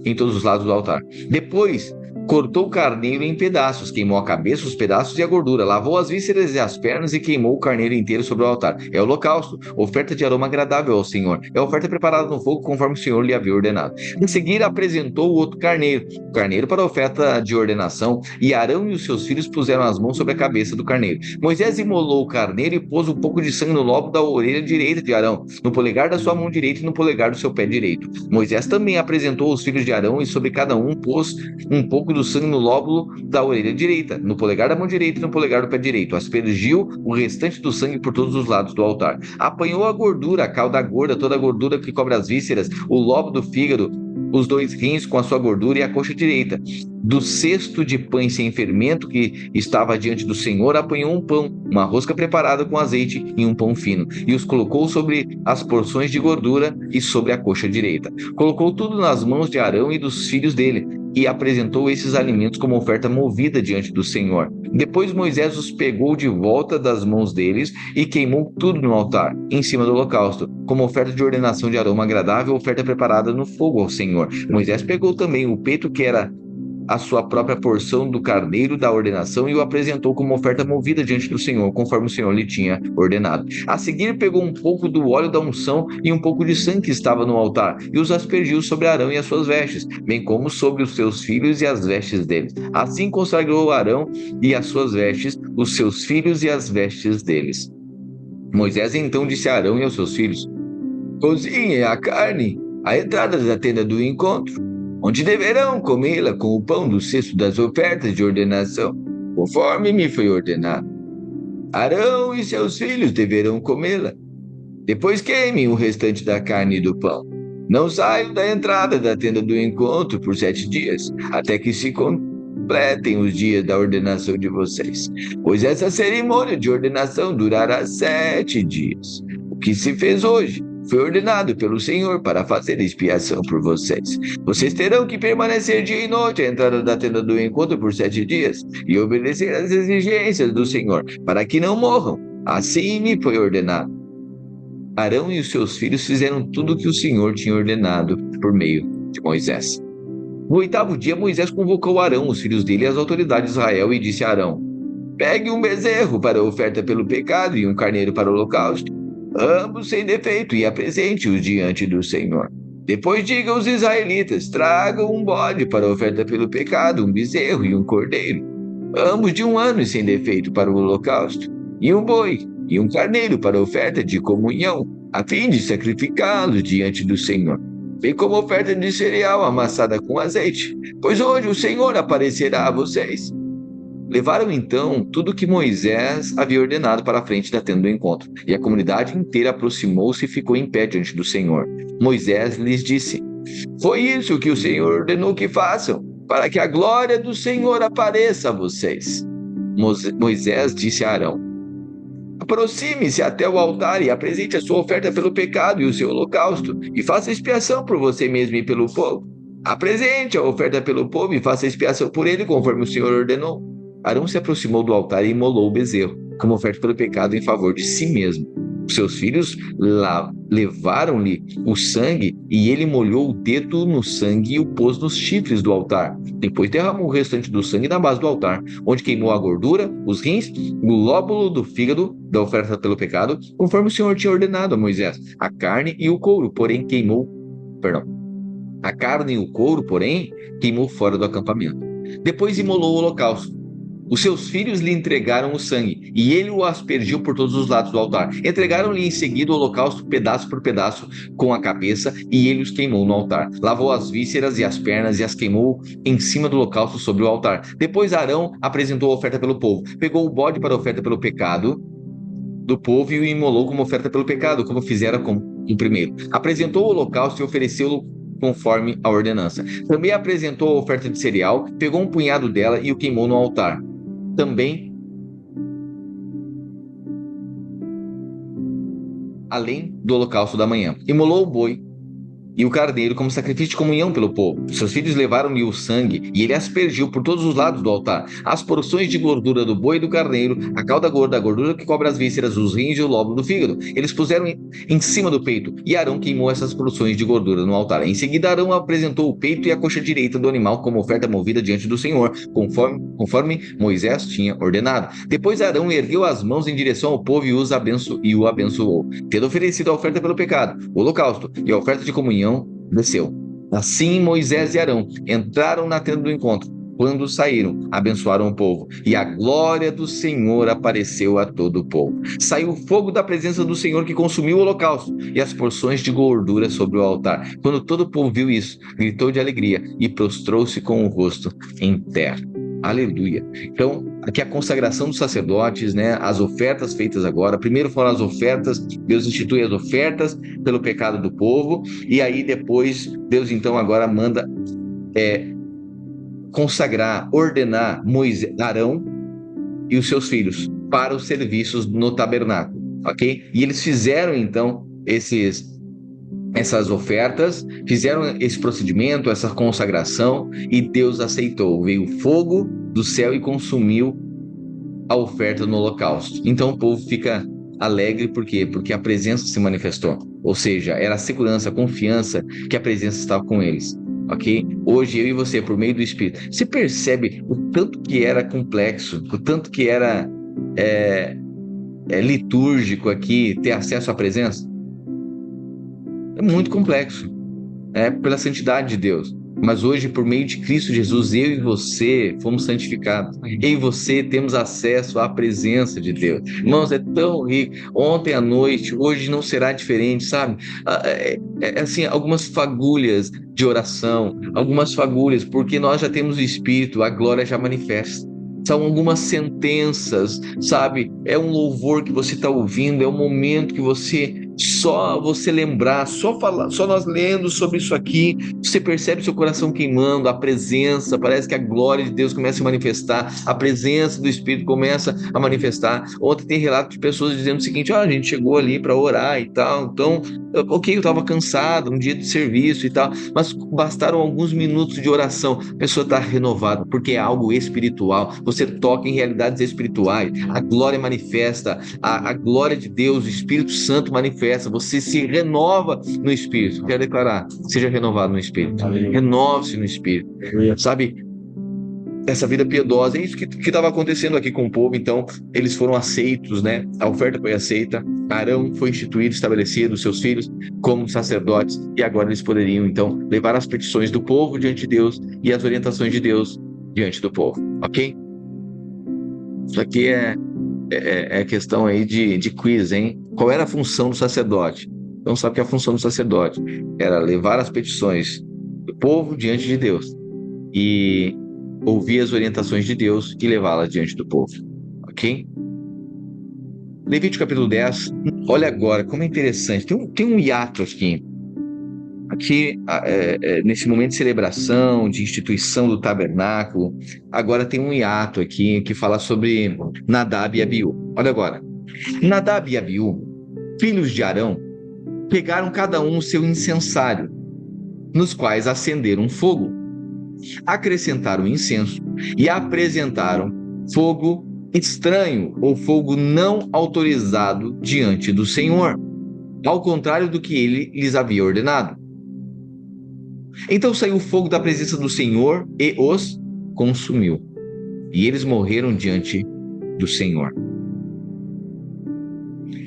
em todos os lados do altar. Depois, cortou o carneiro em pedaços, queimou a cabeça, os pedaços e a gordura, lavou as vísceras e as pernas e queimou o carneiro inteiro sobre o altar. É o holocausto, oferta de aroma agradável ao Senhor. É a oferta preparada no fogo, conforme o Senhor lhe havia ordenado. Em seguida, apresentou o outro carneiro, o carneiro para a oferta de ordenação, e Arão e os seus filhos puseram as mãos sobre a cabeça do carneiro. Moisés imolou o carneiro e pôs um pouco de sangue no lobo da orelha direita de Arão, no polegar da sua mão direita e no polegar do seu pé direito. Moisés também apresentou os filhos de Arão e sobre cada um pôs um pouco do sangue no lóbulo da orelha direita, no polegar da mão direita e no polegar do pé direito. Aspergiu o restante do sangue por todos os lados do altar. Apanhou a gordura, a cauda gorda, toda a gordura que cobre as vísceras, o lobo do fígado, os 2 rins com a sua gordura e a coxa direita. Do cesto de pães sem fermento que estava diante do Senhor, apanhou um pão, uma rosca preparada com azeite e um pão fino, e os colocou sobre as porções de gordura e sobre a coxa direita. Colocou tudo nas mãos de Arão e dos filhos dele. e apresentou esses alimentos como oferta movida diante do Senhor. Depois Moisés os pegou de volta das mãos deles e queimou tudo no altar, em cima do holocausto, como oferta de ordenação de aroma agradável, oferta preparada no fogo ao Senhor. Moisés pegou também o peito que era a sua própria porção do carneiro da ordenação e o apresentou como oferta movida diante do Senhor, conforme o Senhor lhe tinha ordenado. A seguir, pegou um pouco do óleo da unção e um pouco de sangue que estava no altar, e os aspergiu sobre Arão e as suas vestes, bem como sobre os seus filhos e as vestes deles. Assim consagrou Arão e as suas vestes, os seus filhos e as vestes deles. Moisés então disse a Arão e aos seus filhos: cozinhem a carne à entrada da tenda do encontro, onde deverão comê-la com o pão do cesto das ofertas de ordenação, conforme me foi ordenado. Arão e seus filhos deverão comê-la. Depois queimem o restante da carne e do pão. Não saiam da entrada da tenda do encontro por 7 dias, até que se completem os dias da ordenação de vocês, pois essa cerimônia de ordenação durará 7 dias. O que se fez hoje foi ordenado pelo Senhor para fazer expiação por vocês. Vocês terão que permanecer dia e noite à entrada da tenda do encontro por 7 dias e obedecer às exigências do Senhor, para que não morram. Assim me foi ordenado. Arão e os seus filhos fizeram tudo o que o Senhor tinha ordenado por meio de Moisés. No 8º dia, Moisés convocou Arão, os filhos dele e as autoridades de Israel e disse a Arão: pegue um bezerro para a oferta pelo pecado e um carneiro para o holocausto, ambos sem defeito, e apresente-os diante do Senhor. Depois diga aos israelitas: tragam um bode para a oferta pelo pecado, um bezerro e um cordeiro, ambos de 1 ano e sem defeito para o holocausto, e um boi e um carneiro para a oferta de comunhão, a fim de sacrificá-los diante do Senhor, bem como oferta de cereal amassada com azeite, pois hoje o Senhor aparecerá a vocês. Levaram então tudo que Moisés havia ordenado para a frente da tenda do encontro, e a comunidade inteira aproximou-se e ficou em pé diante do Senhor. Moisés lhes disse: foi isso que o Senhor ordenou que façam, para que a glória do Senhor apareça a vocês. Moisés disse a Arão: aproxime-se até o altar e apresente a sua oferta pelo pecado e o seu holocausto, e faça expiação por você mesmo e pelo povo. Apresente a oferta pelo povo e faça expiação por ele, conforme o Senhor ordenou. Arão se aproximou do altar e imolou o bezerro, como oferta pelo pecado em favor de si mesmo. Os seus filhos levaram-lhe o sangue, e ele molhou o dedo no sangue e o pôs nos chifres do altar. Depois derramou o restante do sangue na base do altar, onde queimou a gordura, os rins, o lóbulo do fígado da oferta pelo pecado, conforme o Senhor tinha ordenado a Moisés. A carne e o couro, porém, queimou fora do acampamento. Depois imolou o holocausto. Os seus filhos lhe entregaram o sangue, e ele o aspergiu por todos os lados do altar. Entregaram-lhe em seguida o holocausto pedaço por pedaço com a cabeça, e ele os queimou no altar. Lavou as vísceras e as pernas e as queimou em cima do holocausto sobre o altar. Depois Arão apresentou a oferta pelo povo. Pegou o bode para a oferta pelo pecado do povo e o imolou como oferta pelo pecado, como fizera com o primeiro. Apresentou o holocausto e ofereceu-o conforme a ordenança. Também apresentou a oferta de cereal, pegou um punhado dela e o queimou no altar. Também, além do holocausto da manhã, imolou o boi e o carneiro como sacrifício de comunhão pelo povo. Seus filhos levaram-lhe o sangue, e ele aspergiu por todos os lados do altar as porções de gordura do boi e do carneiro, a cauda gorda, a gordura que cobre as vísceras, os rins e o lóbulo do fígado. Eles puseram em cima do peito, e Arão queimou essas porções de gordura no altar. Em seguida, Arão apresentou o peito e a coxa direita do animal como oferta movida diante do Senhor, conforme Moisés tinha ordenado. Depois Arão ergueu as mãos em direção ao povo e o abençoou. Tendo oferecido a oferta pelo pecado, o holocausto e a oferta de comunhão, desceu. Assim Moisés e Arão entraram na tenda do encontro. Quando saíram, abençoaram o povo, e a glória do Senhor apareceu a todo o povo. Saiu fogo da presença do Senhor que consumiu o holocausto e as porções de gordura sobre o altar. Quando todo o povo viu isso, gritou de alegria e prostrou-se com o rosto em terra. Aleluia. Então, aqui a consagração dos sacerdotes, né? As ofertas feitas agora. Primeiro foram as ofertas, Deus institui as ofertas pelo pecado do povo, e aí depois Deus então agora manda consagrar, ordenar Arão e os seus filhos para os serviços no tabernáculo, ok? E eles fizeram então essas ofertas, fizeram esse procedimento, essa consagração, e Deus aceitou. Veio fogo do céu e consumiu a oferta no holocausto. Então o povo fica alegre, por quê? Porque a presença se manifestou. Ou seja, era a segurança, a confiança que a presença estava com eles. Ok? Hoje eu e você, por meio do Espírito, você percebe o tanto que era complexo, o tanto que era litúrgico aqui ter acesso à presença? É muito complexo, pela santidade de Deus. Mas hoje, por meio de Cristo Jesus, eu e você fomos santificados. Eu e você temos acesso à presença de Deus. Irmãos, é tão rico. Ontem à noite, hoje não será diferente, sabe? Assim, algumas fagulhas de oração, algumas fagulhas, porque nós já temos o Espírito, a glória já manifesta. São algumas sentenças, sabe? É um louvor que você está ouvindo, é um momento que só você lembrar, só falar, só nós lendo sobre isso aqui, você percebe seu coração queimando, a presença, parece que a glória de Deus começa a manifestar, a presença do Espírito começa a manifestar. Ontem tem relato de pessoas dizendo o seguinte: a gente chegou ali para orar e tal, então, ok, eu estava cansado, um dia de serviço e tal, mas bastaram alguns minutos de oração, a pessoa está renovada, porque é algo espiritual. Você toca em realidades espirituais, a glória manifesta, a glória de Deus, o Espírito Santo manifesta, você se renova no Espírito. Quero declarar, seja renovado no Espírito. Renove-se no Espírito. Sabe, essa vida piedosa, é isso que estava acontecendo aqui com o povo. Então, eles foram aceitos, né? A oferta foi aceita, Arão foi instituído, estabelecido, seus filhos como sacerdotes, e agora eles poderiam, então, levar as petições do povo diante de Deus e as orientações de Deus diante do povo, ok? Isso aqui é questão aí de quiz, hein? Qual era a função do sacerdote? Então, sabe que a função do sacerdote era levar as petições do povo diante de Deus e ouvir as orientações de Deus e levá-las diante do povo, ok? Levítico capítulo 10, olha agora como é interessante, tem um hiato aqui, nesse momento de celebração, de instituição do tabernáculo, agora tem um hiato aqui que fala sobre Nadab e Abiú. Olha agora, Nadab e Abiú, filhos de Arão, pegaram cada um o seu incensário, nos quais acenderam fogo, acrescentaram incenso e apresentaram fogo estranho ou fogo não autorizado diante do Senhor, ao contrário do que ele lhes havia ordenado. Então saiu o fogo da presença do Senhor e os consumiu, e eles morreram diante do Senhor.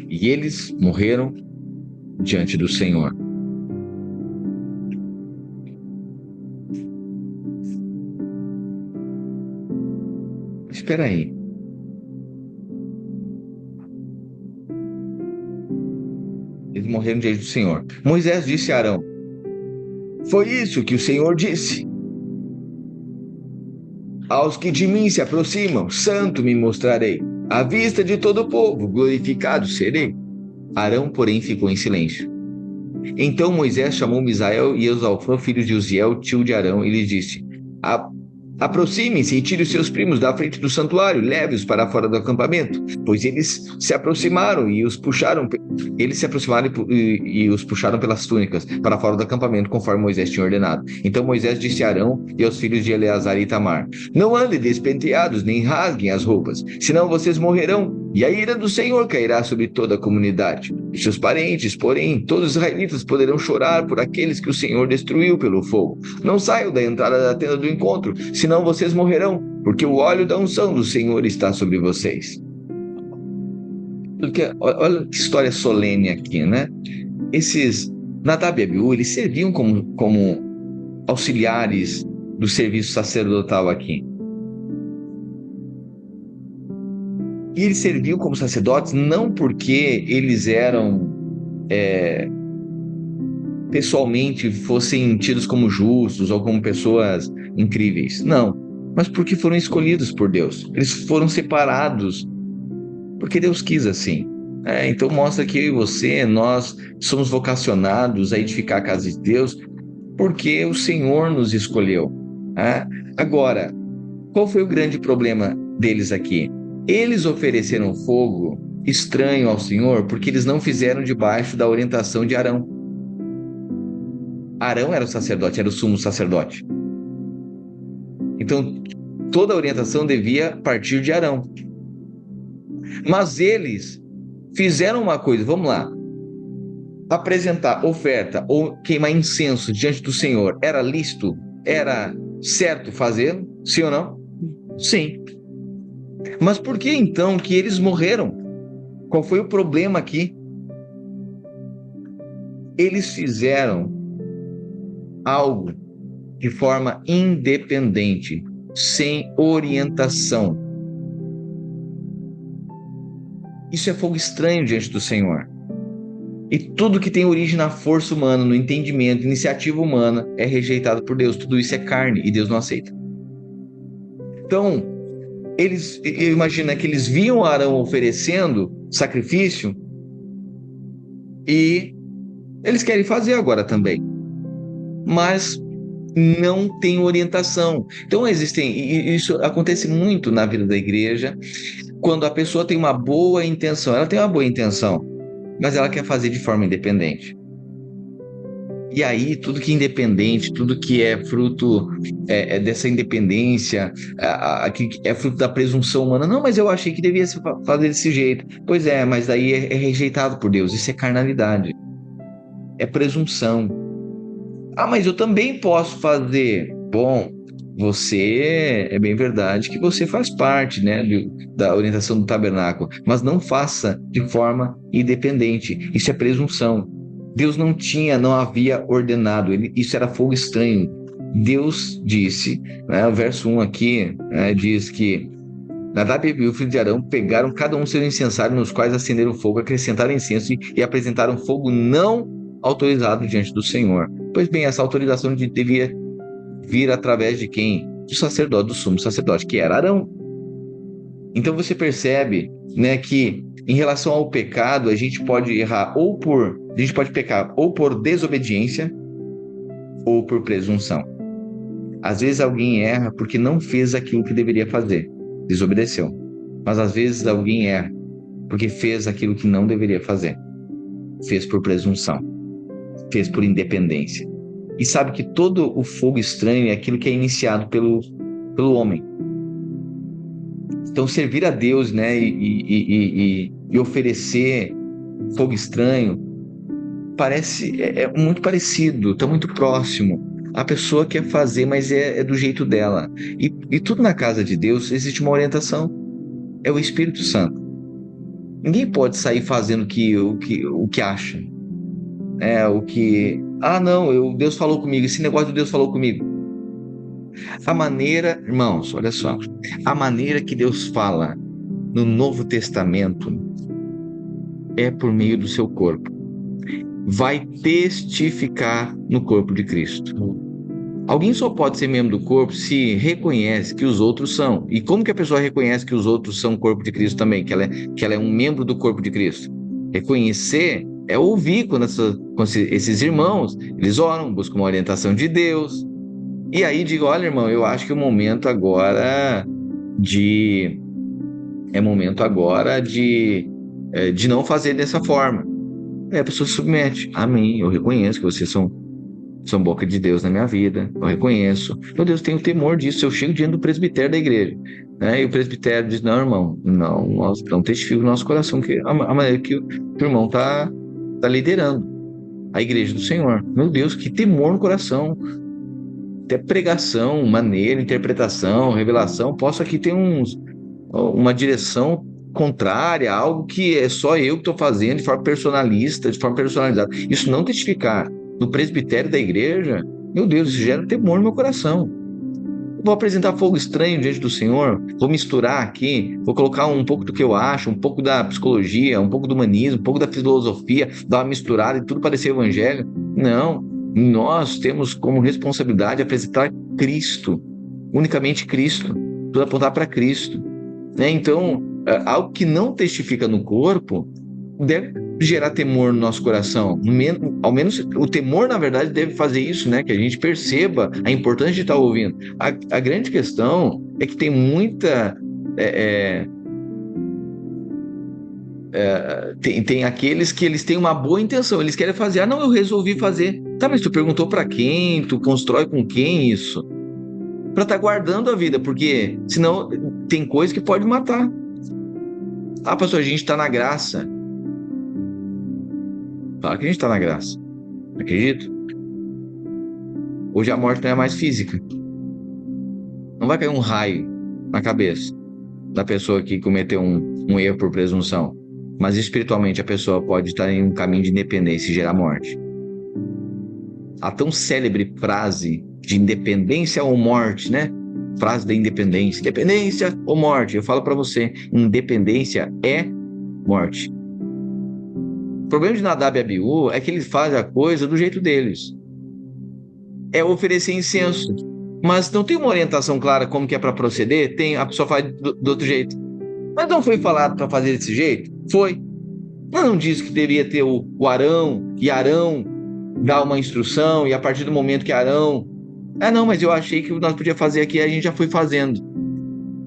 E eles morreram diante do Senhor. Espera aí. Eles morreram diante do Senhor. Moisés disse a Arão: foi isso que o Senhor disse: aos que de mim se aproximam, santo me mostrarei, à vista de todo o povo, glorificado serei. Arão, porém, ficou em silêncio. Então Moisés chamou Misael e Eusafã, filhos de Uziel, tio de Arão, e lhes disse: aproximem-se e tire os seus primos da frente do santuário, leve-os para fora do acampamento, pois eles se aproximaram e os puxaram pelas túnicas para fora do acampamento, conforme Moisés tinha ordenado. Então Moisés disse a Arão e aos filhos de Eleazar e Itamar: não andem despenteados, nem rasguem as roupas, senão vocês morrerão, e a ira do Senhor cairá sobre toda a comunidade. E seus parentes, porém, todos os israelitas poderão chorar por aqueles que o Senhor destruiu pelo fogo. Não saiam da entrada da tenda do encontro, senão vocês morrerão, porque o óleo da unção do Senhor está sobre vocês. Porque, olha que história solene aqui, né? Esses Nadab e Abiú, eles serviam como auxiliares do serviço sacerdotal aqui. E eles serviam como sacerdotes não porque eles eram pessoalmente fossem tidos como justos ou como pessoas incríveis. Não, mas porque foram escolhidos por Deus. Eles foram separados porque Deus quis assim. Então mostra que eu e você, nós somos vocacionados a edificar a casa de Deus porque o Senhor nos escolheu. Agora, qual foi o grande problema deles aqui? Eles ofereceram fogo estranho ao Senhor porque eles não fizeram debaixo da orientação de Arão. Arão era o sacerdote, era o sumo sacerdote. Então, toda a orientação devia partir de Arão. Mas eles fizeram uma coisa, vamos lá. Apresentar oferta ou queimar incenso diante do Senhor era lícito? Era certo fazê-lo? Sim ou não? Sim. Mas por que então que eles morreram? Qual foi o problema aqui? Eles fizeram algo de forma independente, sem orientação. Isso é fogo estranho diante do Senhor. E tudo que tem origem na força humana, no entendimento, iniciativa humana, é rejeitado por Deus. Tudo isso é carne e Deus não aceita. Então, eu imagino que eles viam Arão oferecendo sacrifício e eles querem fazer agora também. Mas não tem orientação. Então e isso acontece muito na vida da igreja, quando a pessoa tem uma boa intenção. Ela tem uma boa intenção, mas ela quer fazer de forma independente. E aí, tudo que é independente, tudo que é fruto dessa independência, que é fruto da presunção humana. Não, mas eu achei que devia se fazer desse jeito. Pois é, mas daí é rejeitado por Deus. Isso é carnalidade. É presunção. Ah, mas eu também posso fazer. Bom, é bem verdade que você faz parte, né, da orientação do tabernáculo, mas não faça de forma independente. Isso é presunção. Deus não havia ordenado, isso era fogo estranho. Deus disse, né, o verso 1 aqui, diz que Nadab e o filho de Arão pegaram cada um seu incensário, nos quais acenderam fogo, acrescentaram incenso e apresentaram fogo não autorizado diante do Senhor. Pois bem, essa autorização devia vir através de quem? Do sacerdote, do sumo sacerdote, que era Arão. Então você percebe, né, que em relação ao pecado, a gente pode pecar ou por desobediência ou por presunção. Às vezes alguém erra porque não fez aquilo que deveria fazer, desobedeceu. Mas às vezes alguém erra porque fez aquilo que não deveria fazer, fez por presunção, fez por independência. E sabe que todo o fogo estranho é aquilo que é iniciado pelo homem. Então, servir a Deus, né, e oferecer fogo estranho é muito parecido, está muito próximo. A pessoa quer fazer, mas é do jeito dela. E tudo na casa de Deus existe uma orientação. É o Espírito Santo. Ninguém pode sair fazendo o que acha. Deus falou comigo. Esse negócio de Deus falou comigo. Irmãos, olha só. A maneira que Deus fala no Novo Testamento é por meio do seu corpo. Vai testificar no corpo de Cristo. Alguém só pode ser membro do corpo se reconhece que os outros são. E como que a pessoa reconhece que os outros são o corpo de Cristo também? Que ela é um membro do corpo de Cristo. Reconhecer é ouvir quando esses irmãos, eles oram, buscam uma orientação de Deus. E aí digo, olha, irmão, eu acho que é momento agora de não fazer dessa forma. Aí a pessoa se submete. Amém, eu reconheço que vocês são boca de Deus na minha vida, eu reconheço. Meu Deus, tenho temor disso. Eu chego diante do presbitério da igreja, né? E o presbitério diz, não, irmão, não testifica no nosso coração que a maneira que o irmão tá liderando a igreja do Senhor. Meu Deus, que temor no coração. Até pregação, maneira, interpretação, revelação, posso aqui ter uma direção contrária, algo que é só eu que estou fazendo de forma personalista, de forma personalizada. Isso não testificar no presbitério da igreja, meu Deus, isso gera temor no meu coração. Vou apresentar fogo estranho diante do Senhor, vou misturar aqui, vou colocar um pouco do que eu acho, um pouco da psicologia, um pouco do humanismo, um pouco da filosofia, dar uma misturada e tudo parecer evangelho. Não. Nós temos como responsabilidade apresentar Cristo, unicamente Cristo, tudo apontar para Cristo, né? Então, algo que não testifica no corpo deve gerar temor no nosso coração. Ao menos o temor, na verdade, deve fazer isso, né? Que a gente perceba a importância de estar ouvindo. A grande questão é que tem muita... tem aqueles que eles têm uma boa intenção, eles querem fazer, eu resolvi fazer. Tá, mas tu perguntou para quem? Tu constrói com quem isso? Para estar guardando a vida, porque senão tem coisa que pode matar. Ah, pastor, a gente está na graça. Claro que a gente está na graça. Acredito. Hoje a morte não é mais física. Não vai cair um raio na cabeça da pessoa que cometeu um erro por presunção. Mas espiritualmente a pessoa pode estar em um caminho de independência e gerar morte. A tão célebre frase de independência ou morte, né? Frase da independência. Independência ou morte. Eu falo para você, independência é morte. O problema de Nadab e Abiú é que eles fazem a coisa do jeito deles. É oferecer incenso. Mas não tem uma orientação clara como que é para proceder? Tem, a pessoa faz do outro jeito. Mas não foi falado para fazer desse jeito? Foi. Mas não disse que deveria ter o Arão, e Arão dar uma instrução, e a partir do momento que Arão... Ah, não, mas eu achei que nós podíamos fazer aqui, a gente já foi fazendo.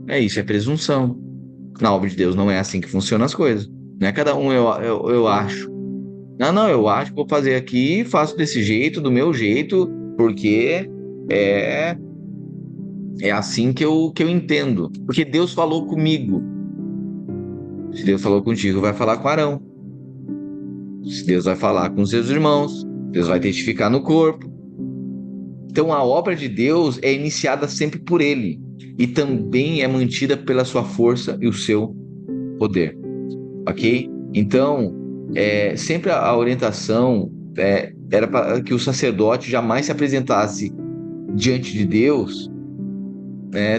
É isso, é presunção. Na obra de Deus não é assim que funcionam as coisas. Não é cada um eu acho. Não, eu acho que vou fazer aqui, faço desse jeito, do meu jeito, porque é, é assim que eu entendo. Porque Deus falou comigo. Se Deus falou contigo, vai falar com Arão. Se Deus vai falar com seus irmãos, Deus vai testificar no corpo. Então a obra de Deus é iniciada sempre por Ele e também é mantida pela sua força e o seu poder, ok? Então, sempre a orientação era para que o sacerdote jamais se apresentasse diante de Deus,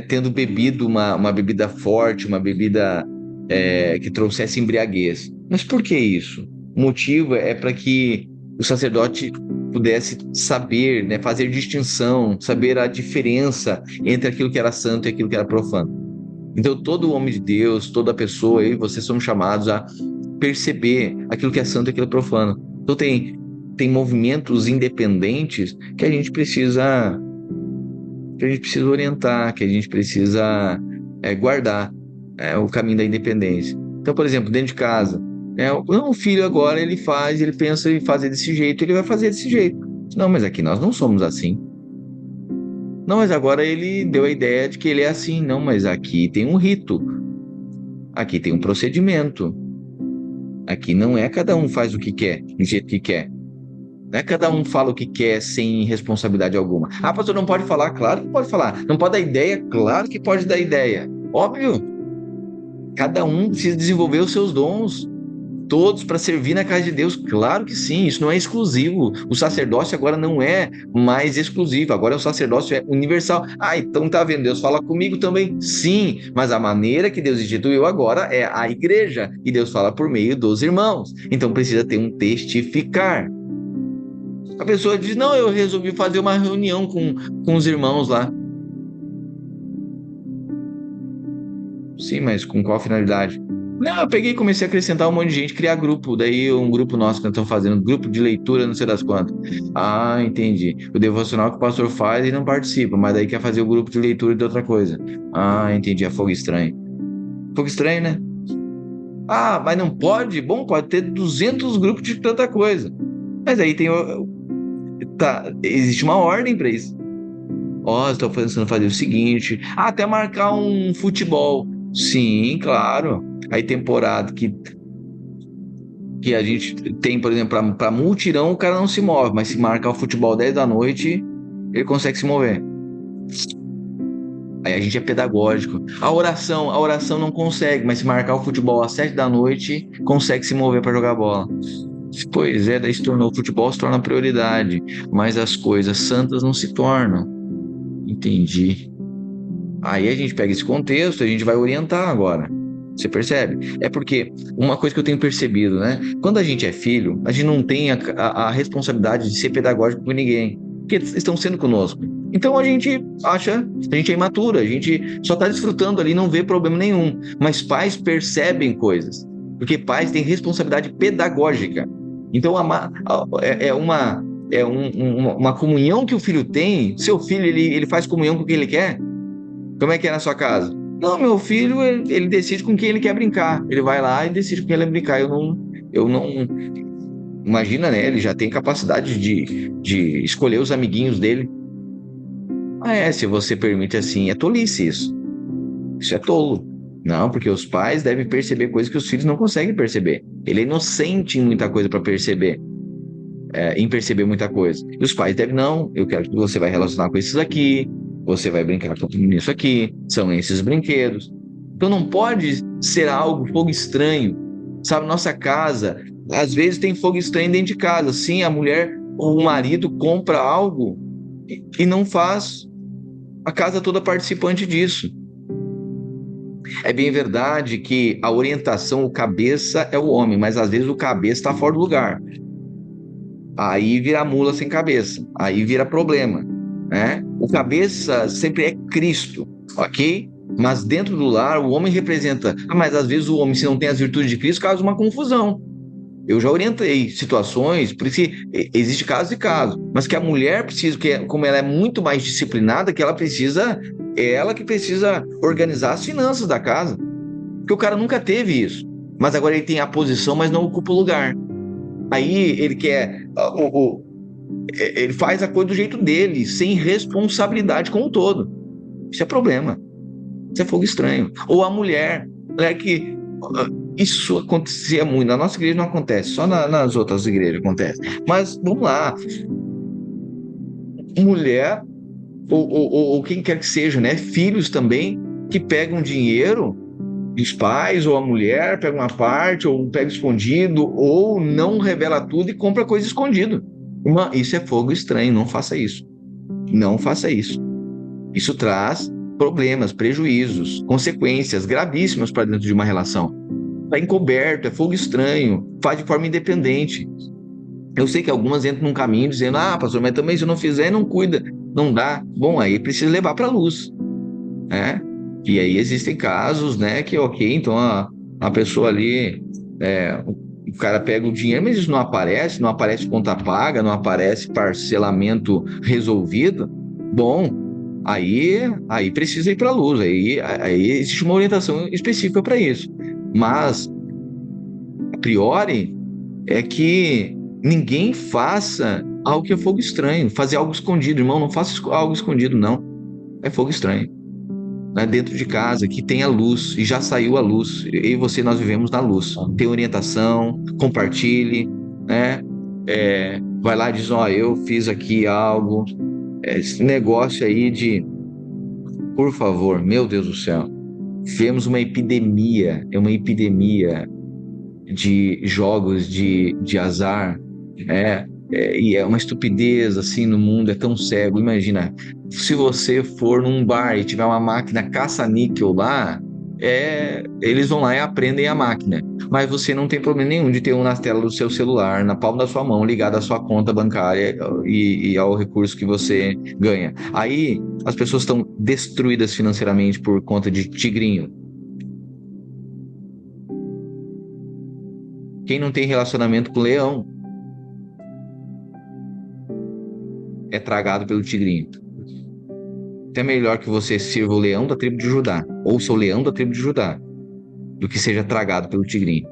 tendo bebido uma bebida forte, uma bebida que trouxesse embriaguez. Mas por que isso? O motivo é para que o sacerdote pudesse saber, fazer distinção, saber a diferença entre aquilo que era santo e aquilo que era profano. Então, todo homem de Deus, toda pessoa, eu e você somos chamados a perceber aquilo que é santo e aquilo que é profano. Então, tem movimentos independentes que a gente precisa orientar, que a gente precisa guardar o caminho da independência. Então, por exemplo, dentro de casa, o filho agora ele pensa em fazer desse jeito, ele vai fazer desse jeito. Não, mas aqui nós não somos assim. Não, mas agora ele deu a ideia de que ele é assim. Não, mas aqui tem um rito. Aqui tem um procedimento. Aqui não é cada um faz o que quer, do jeito que quer. Não é cada um fala o que quer sem responsabilidade alguma. Ah, pastor, não pode falar? Claro que pode falar. Não pode dar ideia? Claro que pode dar ideia. Óbvio. Cada um precisa desenvolver os seus dons. Todos para servir na casa de Deus? Claro que sim, isso não é exclusivo. O sacerdócio agora não é mais exclusivo, agora o sacerdócio é universal. Ah, então tá vendo, Deus fala comigo também? Sim, mas a maneira que Deus instituiu agora é a igreja, e Deus fala por meio dos irmãos. Então precisa ter um testificar. A pessoa diz, não, eu resolvi fazer uma reunião com os irmãos lá. Sim, mas com qual finalidade? Não, eu peguei e comecei a acrescentar um monte de gente, criar grupo. Daí um grupo nosso que nós estamos fazendo, grupo de leitura, não sei das quantas. Ah, entendi. O devocional que o pastor faz e não participa, mas daí quer fazer o grupo de leitura de outra coisa. Ah, entendi. É fogo estranho. Fogo estranho, né? Ah, mas não pode? Bom, pode ter 200 grupos de tanta coisa. Mas aí existe uma ordem para isso. Ó, estou pensando em fazer o seguinte. Ah, até marcar um futebol. Sim, claro. Aí temporada que a gente tem, por exemplo, para multirão o cara não se move, mas se marcar o futebol 10 da noite, ele consegue se mover. Aí a gente é pedagógico. A oração não consegue, mas se marcar o futebol às 7 da noite, consegue se mover para jogar bola. Pois é, daí o futebol se torna prioridade, mas as coisas santas não se tornam. Entendi. Aí a gente pega esse contexto, a gente vai orientar agora. Você percebe? É porque uma coisa que eu tenho percebido, né? Quando a gente é filho, a gente não tem a responsabilidade de ser pedagógico com ninguém, porque eles estão sendo conosco. Então a gente é imaturo, a gente só está desfrutando ali, não vê problema nenhum. Mas pais percebem coisas, porque pais têm responsabilidade pedagógica. Então uma comunhão que o filho tem. Seu filho ele faz comunhão com quem ele quer? Como é que é na sua casa? Não, meu filho, ele decide com quem ele quer brincar. Ele vai lá e decide com quem ele quer brincar. Eu Imagina, né? Ele já tem capacidade de escolher os amiguinhos dele. Se você permite assim, é tolice isso. Isso é tolo. Não, porque os pais devem perceber coisas que os filhos não conseguem perceber. Ele é inocente em muita coisa para perceber, em perceber muita coisa. E os pais devem, não, eu quero que você vai relacionar com esses aqui, você vai brincar com isso aqui, são esses brinquedos. Então não pode ser algo fogo estranho. Sabe, nossa casa, às vezes tem fogo estranho dentro de casa. Sim, a mulher ou o marido compra algo e não faz a casa toda participante disso. É bem verdade que a orientação, o cabeça é o homem, mas às vezes o cabeça está fora do lugar. Aí vira mula sem cabeça, aí vira problema, né? O cabeça sempre é Cristo, ok? Mas dentro do lar, o homem representa. Mas às vezes o homem, se não tem as virtudes de Cristo, causa uma confusão. Eu já orientei situações, por isso que existe casos e casos, mas que a mulher precisa, como ela é muito mais disciplinada, que ela precisa, é ela que precisa organizar as finanças da casa. Porque o cara nunca teve isso. Mas agora ele tem a posição, mas não ocupa o lugar. Aí ele quer. Ele faz a coisa do jeito dele, sem responsabilidade com o todo. Isso é problema. Isso é fogo estranho. Ou a mulher que. Isso acontecia muito. Na nossa igreja não acontece, só nas outras igrejas acontece. Mas vamos lá. Mulher, ou quem quer que seja, né? Filhos também, que pegam dinheiro dos pais, ou a mulher pega uma parte, ou pega escondido, ou não revela tudo e compra coisa escondido. Isso é fogo estranho, não faça isso. Não faça isso. Isso traz problemas, prejuízos, consequências gravíssimas para dentro de uma relação. Está encoberto, é fogo estranho, faz de forma independente. Eu sei que algumas entram num caminho dizendo, pastor, mas também se eu não fizer, não cuida, não dá. Bom, aí precisa levar para a luz, né? E aí existem casos, né, que ok, então a pessoa ali, o cara pega o dinheiro, mas isso não aparece conta paga, não aparece parcelamento resolvido. Bom, aí precisa ir para a luz, aí existe uma orientação específica para isso. Mas, a priori, é que ninguém faça algo que é fogo estranho, fazer algo escondido. Irmão, não faça algo escondido, não. É fogo estranho. Né? Dentro de casa, que tem a luz, e já saiu a luz. Eu e você, nós vivemos na luz. Tem orientação, compartilhe, né? Vai lá e diz, eu fiz aqui algo. Esse negócio aí de... Por favor, meu Deus do céu. Vemos uma epidemia, de jogos de azar, e é uma estupidez assim no mundo, é tão cego. Imagina, se você for num bar e tiver uma máquina caça-níquel lá, eles vão lá e aprendem a máquina. Mas você não tem problema nenhum de ter um na tela do seu celular, na palma da sua mão, ligado à sua conta bancária e ao recurso que você ganha. Aí as pessoas estão destruídas financeiramente por conta de tigrinho. Quem não tem relacionamento com o leão é tragado pelo tigrinho. Então é melhor que você sirva o leão da tribo de Judá, ouça o leão da tribo de Judá, do que seja tragado pelo tigrinho.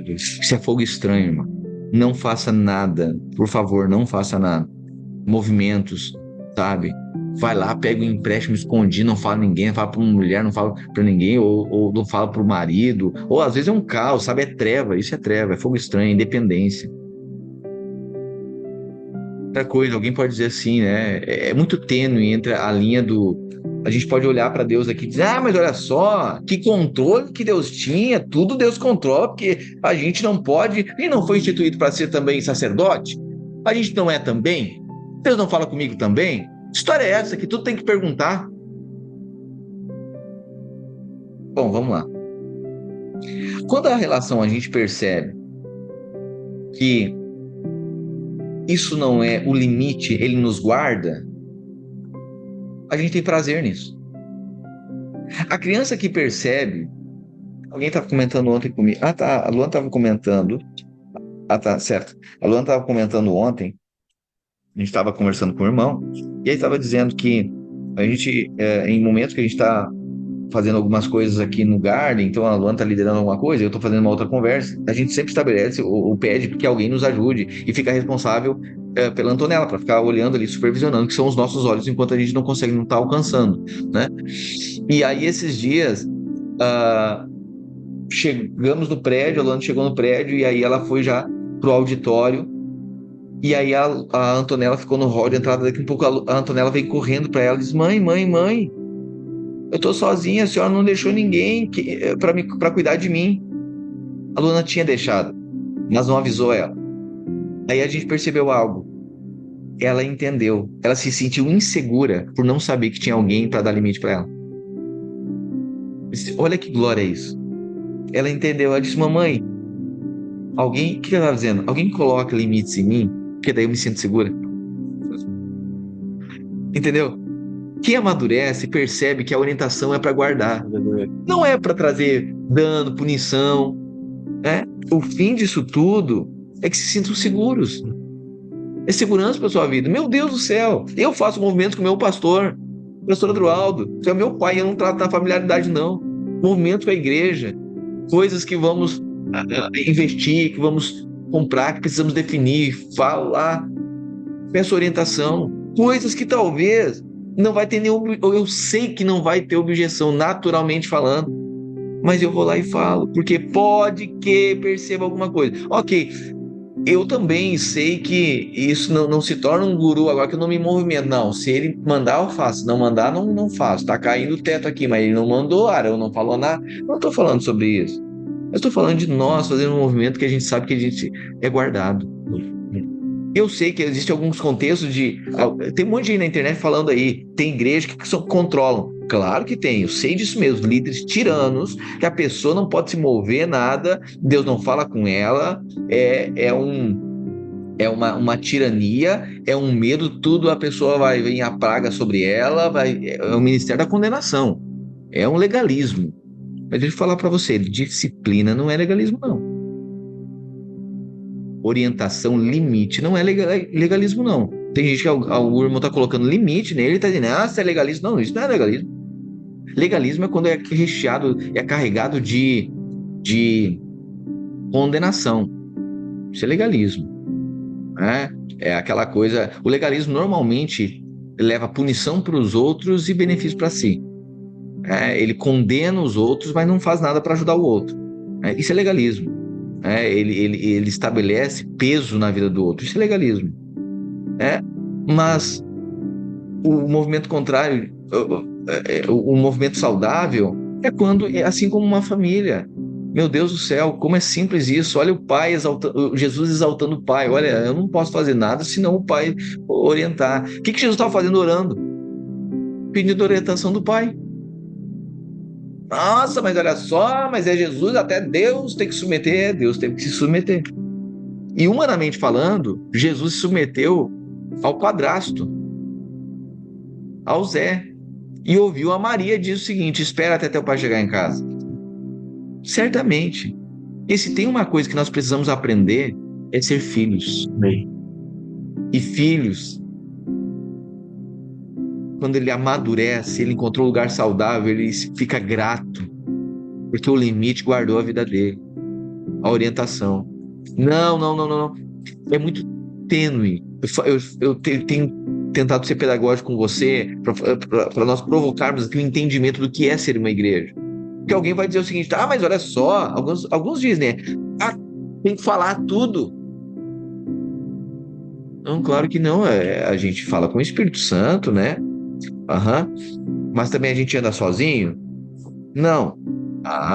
Isso é fogo estranho, irmão. Não faça nada, por favor, não faça nada. Movimentos, sabe? Vai lá, pega um empréstimo escondido, não fala ninguém, não fala para uma mulher, não fala para ninguém, ou não fala para o marido, ou às vezes é um caos, sabe? É treva, isso é treva, é fogo estranho, é independência. Outra coisa, alguém pode dizer assim, né? É muito tênue entre a linha do. A gente pode olhar para Deus aqui e dizer, mas olha só, que controle que Deus tinha, tudo Deus controla, porque a gente não pode, e não foi instituído para ser também sacerdote? A gente não é também? Deus não fala comigo também? Que história é essa que tudo tem que perguntar? Bom, vamos lá. Quando a relação a gente percebe que isso não é o limite, ele nos guarda, a gente tem prazer nisso. A criança que percebe, alguém estava comentando ontem comigo, a Luana estava comentando, certo, a Luana estava comentando ontem, a gente estava conversando com o irmão, e aí estava dizendo que a gente, em momentos que a gente está fazendo algumas coisas aqui no Garden, então a Luana tá liderando alguma coisa, eu tô fazendo uma outra conversa, a gente sempre estabelece ou pede que alguém nos ajude e fica responsável pela Antonella, para ficar olhando ali, supervisionando, que são os nossos olhos, enquanto a gente não consegue, não tá alcançando, né? E aí esses dias, ah, chegamos no prédio, a Luana chegou no prédio e aí ela foi já pro auditório. E aí a Antonella ficou no hall de entrada. Daqui a pouco a Antonella veio correndo para ela e disse: Mãe, mãe, mãe, eu tô sozinha, a senhora não deixou ninguém para cuidar de mim. A Luana tinha deixado, mas não avisou ela. Aí a gente percebeu algo. Ela entendeu. Ela se sentiu insegura por não saber que tinha alguém para dar limite para ela. Olha que glória é isso. Ela entendeu. Ela disse: Mamãe, alguém, o que ela estava dizendo? Alguém coloca limites em mim, porque daí eu me sinto segura. Entendeu? Quem amadurece percebe que a orientação é para guardar, não é para trazer dano, punição, né? O fim disso tudo é que se sintam seguros. É segurança para sua vida. Meu Deus do céu, eu faço movimentos com o meu pastor Adroaldo, que é meu pai, eu não trato na familiaridade, não. Movimentos com a igreja, coisas que vamos investir, que vamos comprar, que precisamos definir, falar, peço orientação, coisas que talvez não vai ter nenhum, eu sei que não vai ter objeção, naturalmente falando, mas eu vou lá e falo, porque pode que perceba alguma coisa. Ok, eu também sei que isso não se torna um guru agora que eu não me movimento. Não, se ele mandar, eu faço. Não mandar, não faço. Tá caindo o teto aqui, mas ele não mandou, Arão não falou nada. Não estou falando sobre isso. Eu estou falando de nós fazendo um movimento que a gente sabe que a gente é guardado. Eu sei que existem alguns contextos de... Tem um monte de gente na internet falando aí, tem igreja que controlam. Claro que tem, eu sei disso mesmo. Líderes tiranos, que a pessoa não pode se mover nada, Deus não fala com ela, é uma tirania, é um medo, tudo a pessoa vai vir a praga sobre ela, é o ministério da condenação, é um legalismo. Mas deixa eu falar para você, disciplina não é legalismo, não. Orientação, limite, não é legalismo, não. Tem gente que o irmão está colocando limite nele, está dizendo, isso é legalismo. Não, isso não é legalismo. Legalismo é quando é recheado, é carregado de condenação. Isso é legalismo. Né? É aquela coisa. O legalismo normalmente leva punição para os outros e benefício para si. Ele condena os outros, mas não faz nada para ajudar o outro. Isso é legalismo. Ele estabelece peso na vida do outro. Isso é legalismo. Mas o movimento contrário, o movimento saudável, é quando, assim como uma família. Meu Deus do céu, como é simples isso. Olha o pai exaltando, Jesus exaltando o pai. Olha, eu não posso fazer nada senão o pai orientar. O que Jesus estava fazendo orando? Pedindo orientação do pai. Nossa, mas olha só, mas é Jesus, até Deus tem que submeter. Deus teve que se submeter. E humanamente falando, Jesus se submeteu ao padrasto, ao Zé, e ouviu a Maria dizer o seguinte: espera até teu pai chegar em casa. Certamente. E se tem uma coisa que nós precisamos aprender, é ser filhos. Bem. E filhos, quando ele amadurece, ele encontrou um lugar saudável, ele fica grato, porque o limite guardou a vida dele, a orientação. Não. É muito tênue. Eu tenho tentado ser pedagógico com você para nós provocarmos aqui o entendimento do que é ser uma igreja. Porque alguém vai dizer o seguinte: mas olha só, alguns dizem, né? Tem que falar tudo. Não, claro que não. A gente fala com o Espírito Santo, né? Mas também a gente anda sozinho? Não.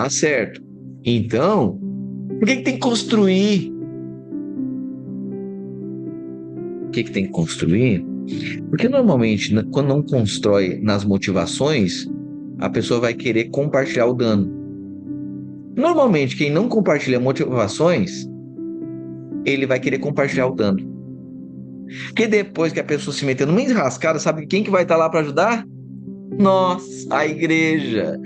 Certo. Então, por que tem que construir? Por que tem que construir? Porque normalmente, quando não constrói nas motivações, a pessoa vai querer compartilhar o dano. Normalmente, quem não compartilha motivações, ele vai querer compartilhar o dano. Porque depois que a pessoa se meter numa enrascada, sabe quem que vai estar lá para ajudar? Nós, a igreja.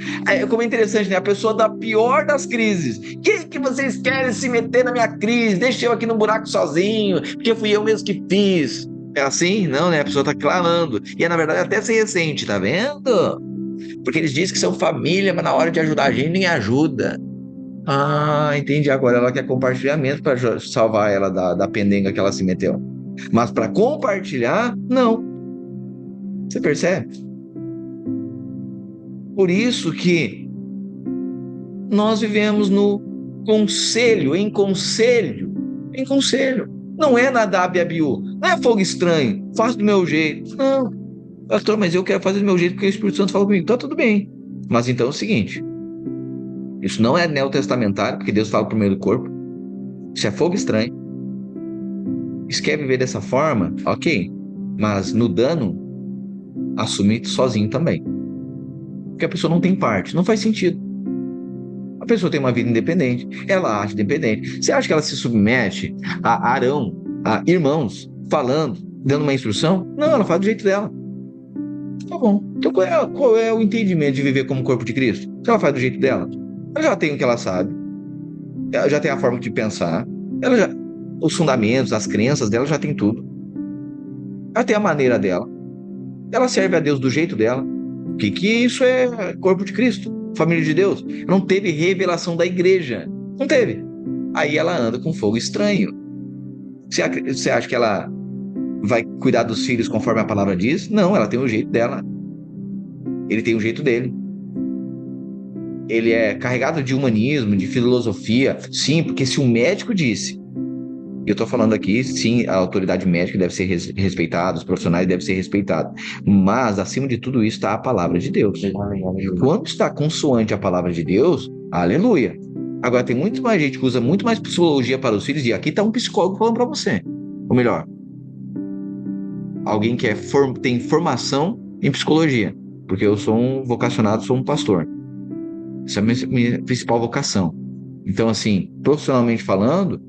Como é interessante, né? A pessoa da pior das crises. Quem que vocês querem se meter na minha crise? Deixa eu aqui no buraco sozinho, porque fui eu mesmo que fiz. É assim? Não, né? A pessoa tá clamando. E na verdade até se ressente, tá vendo? porque eles dizem que são família, mas na hora de ajudar a gente nem ajuda. Ah, entendi agora. Ela quer compartilhamento para salvar ela da pendenga que ela se meteu. Mas para compartilhar, não. Você percebe? Por isso que nós vivemos no conselho, em conselho, em conselho. Não é Nadab e Abiú, não é fogo estranho, faço do meu jeito. Não, pastor, mas eu quero fazer do meu jeito porque o Espírito Santo falou comigo. Tá tudo bem. Mas então é o seguinte, isso não é neotestamentário, porque Deus fala por meio do corpo. Isso é fogo estranho. Se quer viver dessa forma, ok. Mas no dano, assumir sozinho também. Porque a pessoa não tem parte, não faz sentido. A pessoa tem uma vida independente, ela age independente. Você acha que ela se submete a Arão, a irmãos, falando, dando uma instrução? Não, ela faz do jeito dela. Tá bom. Então qual é o entendimento de viver como corpo de Cristo? Se ela faz do jeito dela, ela já tem o que ela sabe, ela já tem a forma de pensar, os fundamentos, as crenças dela já tem tudo. Ela tem a maneira dela. Ela serve a Deus do jeito dela. O que isso é corpo de Cristo? Família de Deus? Não teve revelação da igreja. Não teve. Aí ela anda com fogo estranho. Você acha que ela vai cuidar dos filhos conforme a palavra diz? Não, ela tem o jeito dela. Ele tem o jeito dele. Ele é carregado de humanismo, de filosofia. Sim, porque se o médico disse, eu estou falando aqui, sim, a autoridade médica deve ser respeitada, os profissionais devem ser respeitados. Mas, acima de tudo isso, está a palavra de Deus. Quando está consoante a palavra de Deus, aleluia. Agora, tem muito mais gente que usa muito mais psicologia para os filhos, e aqui está um psicólogo falando para você. Ou melhor, alguém que tem formação em psicologia, porque eu sou um vocacionado, sou um pastor. Essa é a minha principal vocação. Então, assim, profissionalmente falando,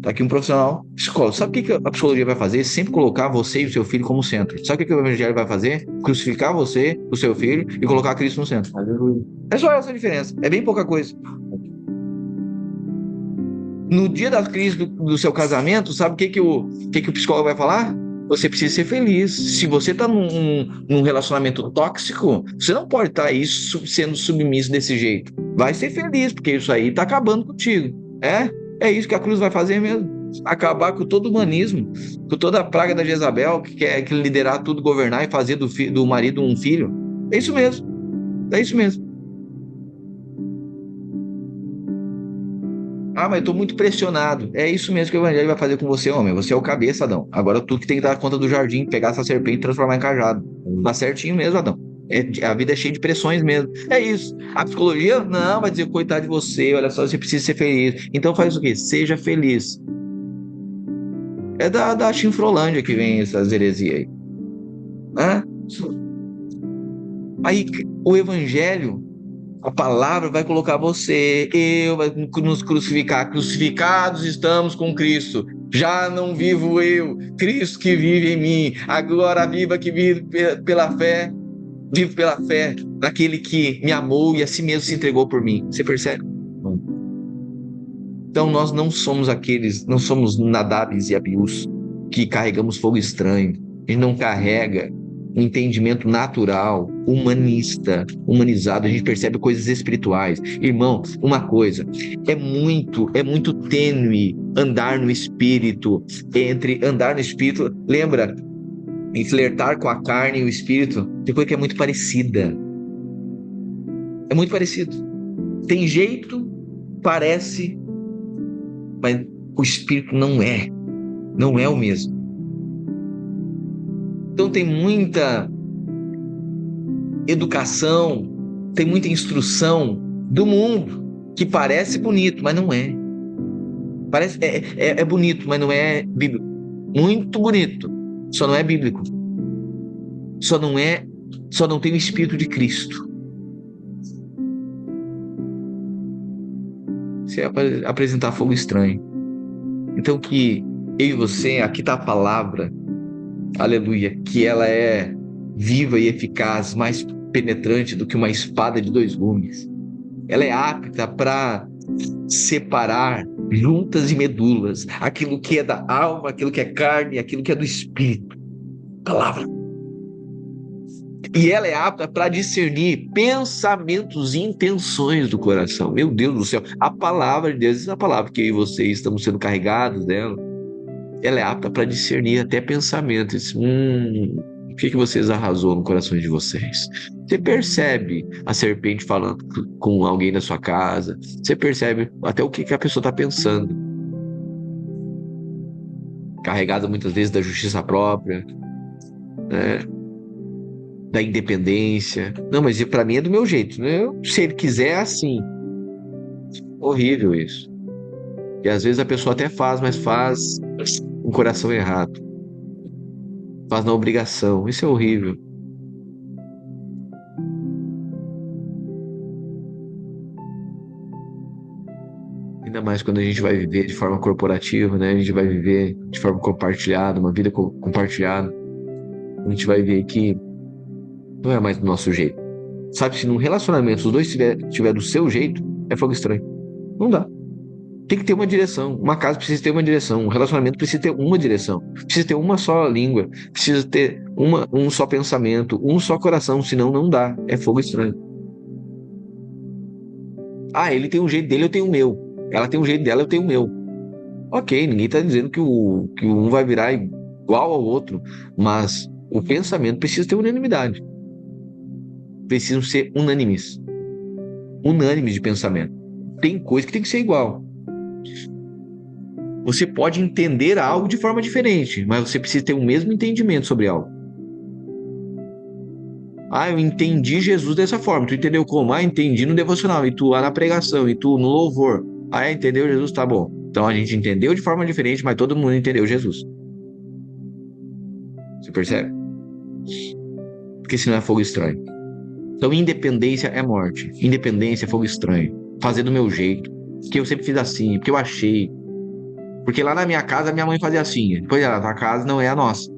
tá aqui um profissional psicólogo. Sabe o que a psicologia vai fazer? Sempre colocar você e o seu filho como centro. Sabe o que o evangelho vai fazer? Crucificar você, o seu filho, e colocar Cristo no centro. É só essa a diferença. É bem pouca coisa. No dia da crise do seu casamento, sabe o que o psicólogo vai falar? Você precisa ser feliz. Se você está num relacionamento tóxico, você não pode estar aí sendo submisso desse jeito. Vai ser feliz, porque isso aí está acabando contigo. É isso que a cruz vai fazer mesmo. Acabar com todo o humanismo, com toda a praga da Jezabel, que quer liderar tudo, governar e fazer do marido um filho. É isso mesmo. É isso mesmo. Ah, mas eu estou muito pressionado. É isso mesmo que o evangelho vai fazer com você, homem. Você é o cabeça, Adão. Agora tu que tem que dar conta do jardim, pegar essa serpente e transformar em cajado. Tá certinho mesmo, Adão. A vida é cheia de pressões mesmo. É isso. A psicologia, não, vai dizer, coitado de você, olha só, você precisa ser feliz. Então faz o quê? Seja feliz. É da Chinfrolândia que vem essas heresias aí. Aí o evangelho, a palavra vai colocar você, vai nos crucificar. Crucificados estamos com Cristo. Já não vivo eu, Cristo que vive em mim. Agora viva que vive pela fé. Vivo pela fé daquele que me amou e a si mesmo se entregou por mim. Você percebe? Então nós não somos não somos Nadabs e Abiús que carregamos fogo estranho. A gente não carrega um entendimento natural, humanista, humanizado. A gente percebe coisas espirituais. Irmão, uma coisa, é muito tênue andar no espírito, entre andar no espírito, lembra, em flertar com a carne e o espírito, tem coisa que é muito parecida. É muito parecido. Tem jeito, parece, mas o espírito não é o mesmo. Então tem muita educação, tem muita instrução do mundo que parece bonito, mas não é. Parece é bonito, mas não é bíblico. Muito bonito, só não é bíblico. Só não tem o Espírito de Cristo. Você apresentar fogo estranho. Então que eu e você, aqui está a palavra, aleluia, que ela é viva e eficaz, mais penetrante do que uma espada de 2 gumes. Ela é apta para separar juntas e medulas, aquilo que é da alma, aquilo que é carne, aquilo que é do espírito. Palavra. E ela é apta para discernir pensamentos e intenções do coração. Meu Deus do céu, a palavra de Deus, essa palavra que eu e vocês estamos sendo carregados dela, ela é apta para discernir até pensamentos. O que vocês arrasou no coração de vocês? Você percebe a serpente falando com alguém na sua casa. Você percebe até o que a pessoa está pensando. Carregada muitas vezes da justiça própria, né? Da independência. Não, mas para mim é do meu jeito, né? Se ele quiser, é assim. Horrível isso. E às vezes a pessoa até faz, mas faz com o coração errado. Faz na obrigação. Isso é horrível. Ainda mais quando a gente vai viver de forma corporativa, né? A gente vai viver de forma compartilhada, uma vida compartilhada. A gente vai ver que não é mais do nosso jeito. Sabe, se num relacionamento os dois tiver do seu jeito, é fogo estranho. Não dá. Tem que ter uma direção. Uma casa precisa ter uma direção. Um relacionamento precisa ter uma direção. Precisa ter uma só língua. Precisa ter um só pensamento, um só coração. Senão não dá. É fogo estranho. Ah, ele tem um jeito dele, eu tenho o meu. Ela tem um jeito dela, eu tenho o meu. Ok, ninguém está dizendo que que um vai virar igual ao outro. Mas o pensamento precisa ter unanimidade. Precisam ser unânimes. Unânimes de pensamento. Tem coisa que tem que ser igual. Você pode entender algo de forma diferente, mas você precisa ter o mesmo entendimento sobre algo. Ah, eu entendi Jesus dessa forma. Tu entendeu como? Ah, entendi no devocional. E tu lá na pregação. E tu no louvor. Ah, entendeu Jesus? Tá bom. Então a gente entendeu de forma diferente, mas todo mundo entendeu Jesus. Você percebe? Porque senão é fogo estranho. Então independência é morte. Independência é fogo estranho. Fazer do meu jeito. Porque eu sempre fiz assim. Porque eu achei. Porque lá na minha casa, minha mãe fazia assim. Depois a tua casa não é a nossa.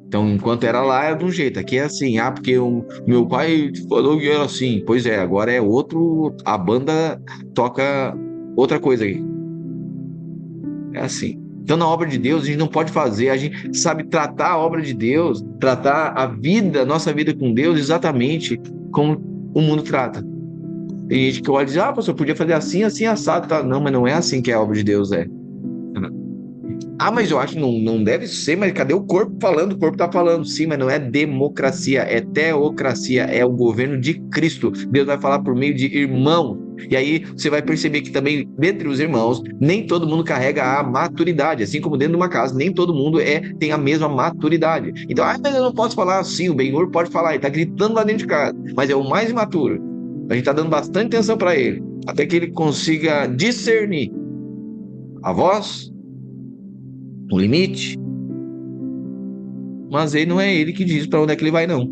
Então, enquanto era lá, era de um jeito. Aqui é assim. Ah, porque o meu pai falou que era assim. Pois é, agora é outro. A banda toca outra coisa aí. É assim. Então, na obra de Deus, a gente não pode fazer. A gente sabe tratar a obra de Deus, tratar a vida, nossa vida com Deus, exatamente como o mundo trata. Tem gente que olha e diz: ah, pastor, podia fazer assim, assim, assado. Tá? Não, mas não é assim que a obra de Deus é. Ah, mas eu acho que não deve ser, mas cadê o corpo falando? O corpo tá falando, sim, mas não é democracia, é teocracia, é o governo de Cristo. Deus vai falar por meio de irmãos. E aí você vai perceber que também, dentre os irmãos, nem todo mundo carrega a maturidade. Assim como dentro de uma casa, nem todo mundo tem a mesma maturidade. Então, mas eu não posso falar assim, o Benhur pode falar, ele tá gritando lá dentro de casa, mas é o mais imaturo. A gente tá dando bastante atenção para ele, até que ele consiga discernir a voz, o limite, mas ele não é ele que diz para onde é que ele vai, não.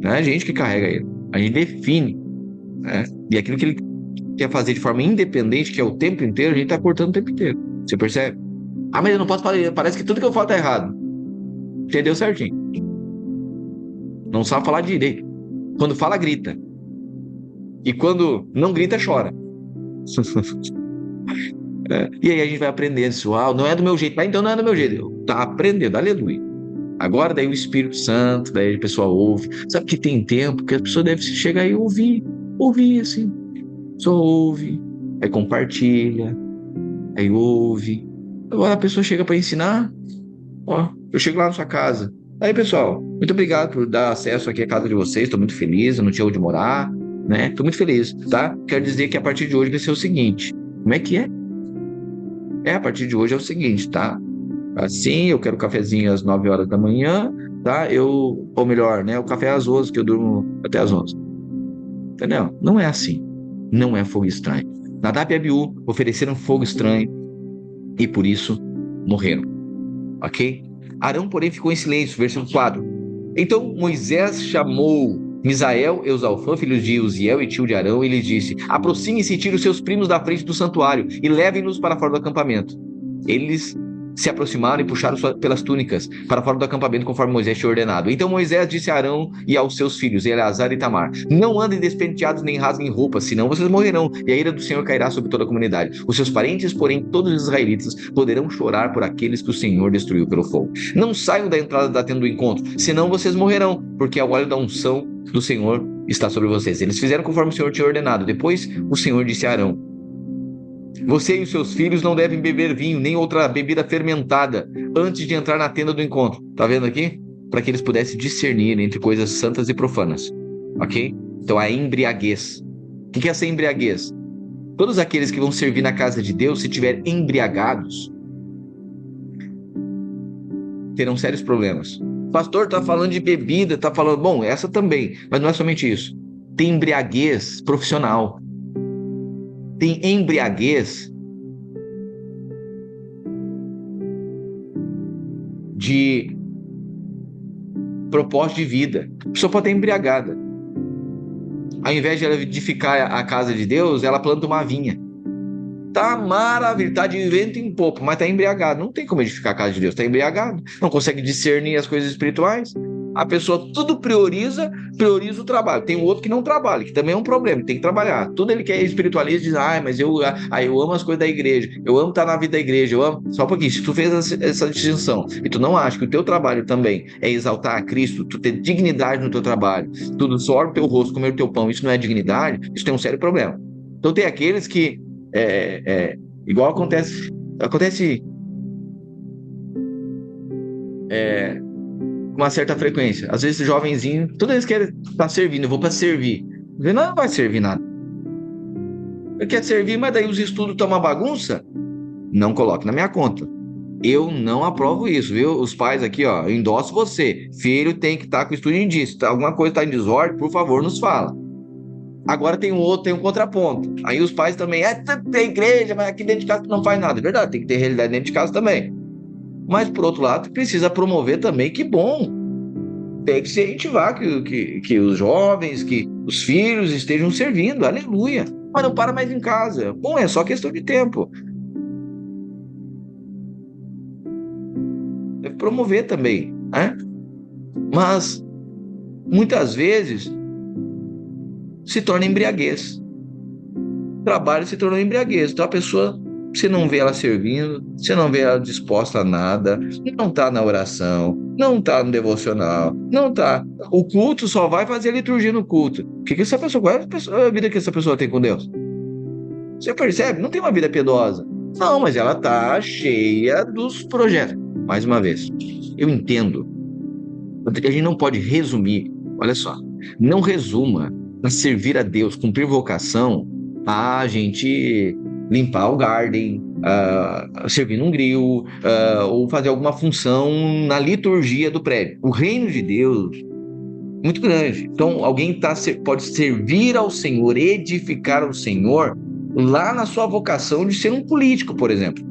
Não é a gente que carrega ele. A gente define, né? E aquilo que ele quer fazer de forma independente, que é o tempo inteiro, a gente tá cortando o tempo inteiro. Você percebe? Ah, mas eu não posso falar. Parece que tudo que eu falo tá errado. Entendeu certinho? Não sabe falar direito. Quando fala, grita. E quando não grita, chora. E aí a gente vai aprendendo isso. Ah, não é do meu jeito. Mas então não é do meu jeito. Tá aprendendo, aleluia. Agora daí o Espírito Santo, daí a pessoa ouve. Sabe que tem tempo que a pessoa deve chegar e ouvir assim. Só ouve, aí compartilha, aí ouve. Agora a pessoa chega para ensinar. Ó, eu chego lá na sua casa. Aí, pessoal, muito obrigado por dar acesso aqui à casa de vocês. Estou muito feliz, eu não tinha onde morar, né? Estou muito feliz, tá? Quero dizer que a partir de hoje vai ser o seguinte. Como é que é? A partir de hoje é o seguinte, tá? Assim, eu quero cafezinho às 9 horas da manhã, tá? Ou melhor, né? O café às 11, que eu durmo até às 11. Entendeu? Não é assim. Não é fogo estranho. Nadab e Abiú ofereceram fogo estranho e por isso morreram. Ok? Arão, porém, ficou em silêncio. Versículo 4. Então Moisés chamou Misael, Eusafã, filhos de Uziel e tio de Arão, e lhes disse: aproxime-se e tire os seus primos da frente do santuário e levem-nos para fora do acampamento. Eles se aproximaram e puxaram pelas túnicas para fora do acampamento, conforme Moisés tinha ordenado. Então Moisés disse a Arão e aos seus filhos, Eleazar e Itamar: não andem despenteados nem rasguem roupas, senão vocês morrerão, e a ira do Senhor cairá sobre toda a comunidade. Os seus parentes, porém, todos os israelitas, poderão chorar por aqueles que o Senhor destruiu pelo fogo. Não saiam da entrada da tenda do encontro, senão vocês morrerão, porque o óleo da unção do Senhor está sobre vocês. Eles fizeram conforme o Senhor tinha ordenado. Depois o Senhor disse a Arão: você e os seus filhos não devem beber vinho, nem outra bebida fermentada, antes de entrar na tenda do encontro. Tá vendo aqui? Para que eles pudessem discernir entre coisas santas e profanas. Ok? Então, a embriaguez. O que é essa embriaguez? Todos aqueles que vão servir na casa de Deus, se estiverem embriagados, terão sérios problemas. O pastor está falando de bebida, está falando... Bom, essa também, mas não é somente isso. Tem embriaguez profissional. Tem embriaguez de propósito de vida. A pessoa pode estar embriagada. Ao invés de ela edificar a casa de Deus, ela planta uma vinha. Tá maravilhoso, tá de vento em popa, mas tá embriagado. Não tem como edificar a casa de Deus, tá embriagado. Não consegue discernir as coisas espirituais. A pessoa tudo prioriza o trabalho. Tem um outro que não trabalha, que também é um problema, tem que trabalhar. Tudo ele quer espiritualista, diz, mas eu amo as coisas da igreja, eu amo estar na vida da igreja, eu amo... Só um pouquinho, se tu fez essa distinção e tu não acha que o teu trabalho também é exaltar a Cristo, tu ter dignidade no teu trabalho, tudo suor o teu rosto, comer o teu pão, isso não é dignidade, isso tem um sério problema. Então tem aqueles que igual acontece com uma certa frequência. Às vezes, jovenzinho, toda vez que ele está servindo, eu vou para servir. Ele não vai servir nada. Ele quer servir, mas daí os estudos estão uma bagunça? Não coloque na minha conta. Eu não aprovo isso, viu? Os pais aqui, ó, eu endosso você. Filho tem que estar com o estudo em dia. Se alguma coisa está em desordem, por favor, nos fala. Agora tem um contraponto. Aí os pais também, tem igreja, mas aqui dentro de casa não faz nada. É verdade, tem que ter realidade dentro de casa também. Mas, por outro lado, precisa promover também, que bom. Tem que se incentivar que os jovens, que os filhos estejam servindo, aleluia. Mas não para mais em casa. Bom, é só questão de tempo. Deve promover também, né? Mas, muitas vezes, se torna embriaguez. O trabalho se tornou embriaguez. Então, a pessoa... Você não vê ela servindo, você não vê ela disposta a nada, não está na oração, não está no devocional, não está. O culto só vai fazer a liturgia no culto. Qual é a vida que essa pessoa tem com Deus? Você percebe? Não tem uma vida piedosa. Não, mas ela está cheia dos projetos. Mais uma vez, eu entendo. A gente não pode resumir. Olha só, não resuma a servir a Deus, cumprir vocação, a gente... limpar o garden, servir num grill, ou fazer alguma função na liturgia do prédio. O reino de Deus é muito grande. Então, alguém pode servir ao Senhor, edificar ao Senhor, lá na sua vocação de ser um político, por exemplo.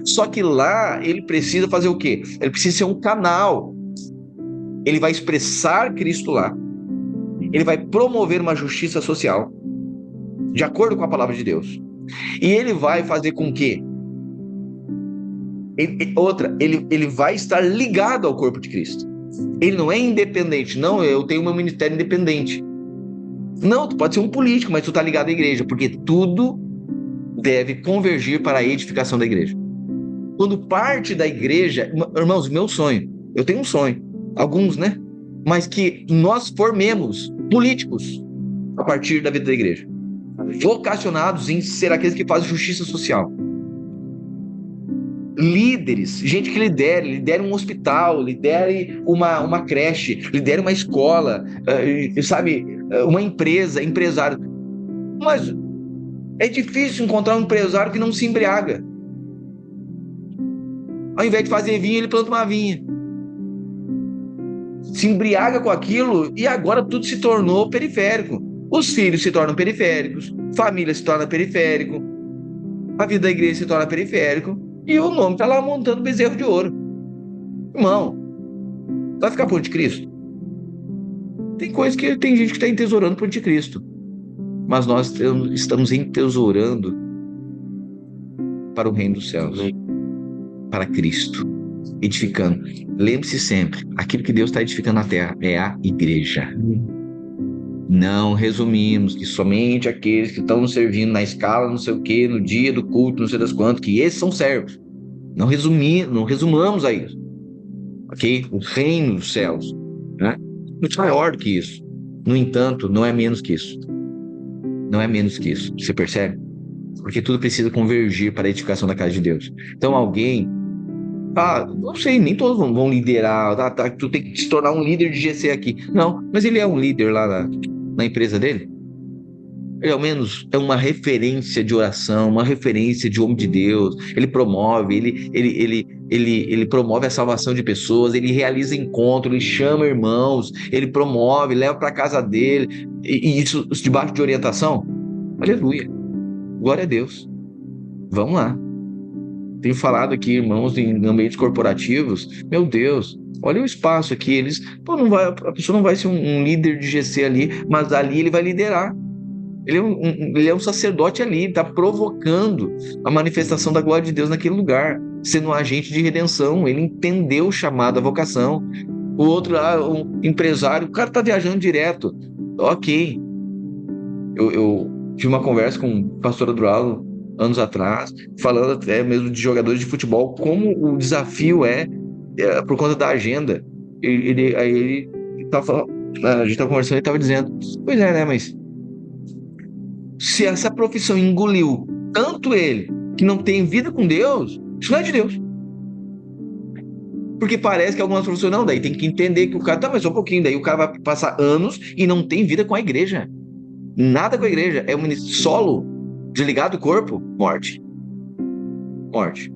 Só que lá ele precisa fazer o quê? Ele precisa ser um canal. Ele vai expressar Cristo lá. Ele vai promover uma justiça social, de acordo com a palavra de Deus. E ele vai fazer com que ele vai estar ligado ao corpo de Cristo. Ele não é independente. Não, eu tenho meu ministério independente. Não, tu pode ser um político, mas tu está ligado à igreja, porque tudo deve convergir para a edificação da igreja. Quando parte da igreja, irmãos, meu sonho, eu tenho um sonho, alguns, né? Mas que nós formemos políticos a partir da vida da igreja, vocacionados em ser aqueles que fazem justiça social. Líderes, gente que lidere um hospital, lidere uma creche, lidere uma escola, uma empresa, empresário. Mas é difícil encontrar um empresário que não se embriaga. Ao invés de fazer vinho, ele planta uma vinha. Se embriaga com aquilo e agora tudo se tornou periférico. Os filhos se tornam periféricos, família se torna periférico, a vida da igreja se torna periférico e o nome está lá montando bezerro de ouro. Irmão, vai ficar por anticristo? Tem coisa que tem gente que está entesourando por anticristo, mas nós estamos entesourando para o reino dos céus, para Cristo, edificando. Lembre-se sempre, aquilo que Deus está edificando na terra é a igreja. Não resumimos que somente aqueles que estão nos servindo na escala, não sei o quê, no dia do culto, não sei das quantas, que esses são servos. Não resumamos a isso. Ok? O reino dos céus, né? Muito maior do que isso. No entanto, não é menos que isso. Não é menos que isso. Você percebe? Porque tudo precisa convergir para a edificação da casa de Deus. Então, alguém. Não sei, nem todos vão liderar. Tu tem que se tornar um líder de GC aqui. Não, mas ele é um líder lá na empresa dele. Ele, ao menos, é uma referência de oração, uma referência de homem de Deus. Ele promove, ele promove a salvação de pessoas, ele realiza encontros, ele chama irmãos, ele promove, leva para casa dele, e isso debaixo de orientação. Aleluia. Glória a Deus. Vamos lá. Tenho falado aqui, irmãos, em ambientes corporativos. Meu Deus, olha o espaço aqui. A pessoa não vai ser um líder de GC ali, mas ali ele vai liderar. Ele é um sacerdote ali, ele está provocando a manifestação da glória de Deus naquele lugar, sendo um agente de redenção. Ele entendeu o chamado, a vocação. O outro lá, um empresário, o cara está viajando direto. Ok. Eu tive uma conversa com o pastor Adroaldo anos atrás, falando até mesmo de jogadores de futebol, como o desafio por conta da agenda. Aí ele tava falando, a gente estava conversando e estava dizendo, pois é, né, mas se essa profissão engoliu tanto ele que não tem vida com Deus, isso não é de Deus. Porque parece que algumas profissões não, daí tem que entender que o cara, tá, mas só um pouquinho, daí o cara vai passar anos e não tem vida com a igreja. Nada com a igreja, é um ministério solo, desligado do corpo, morte. Morte.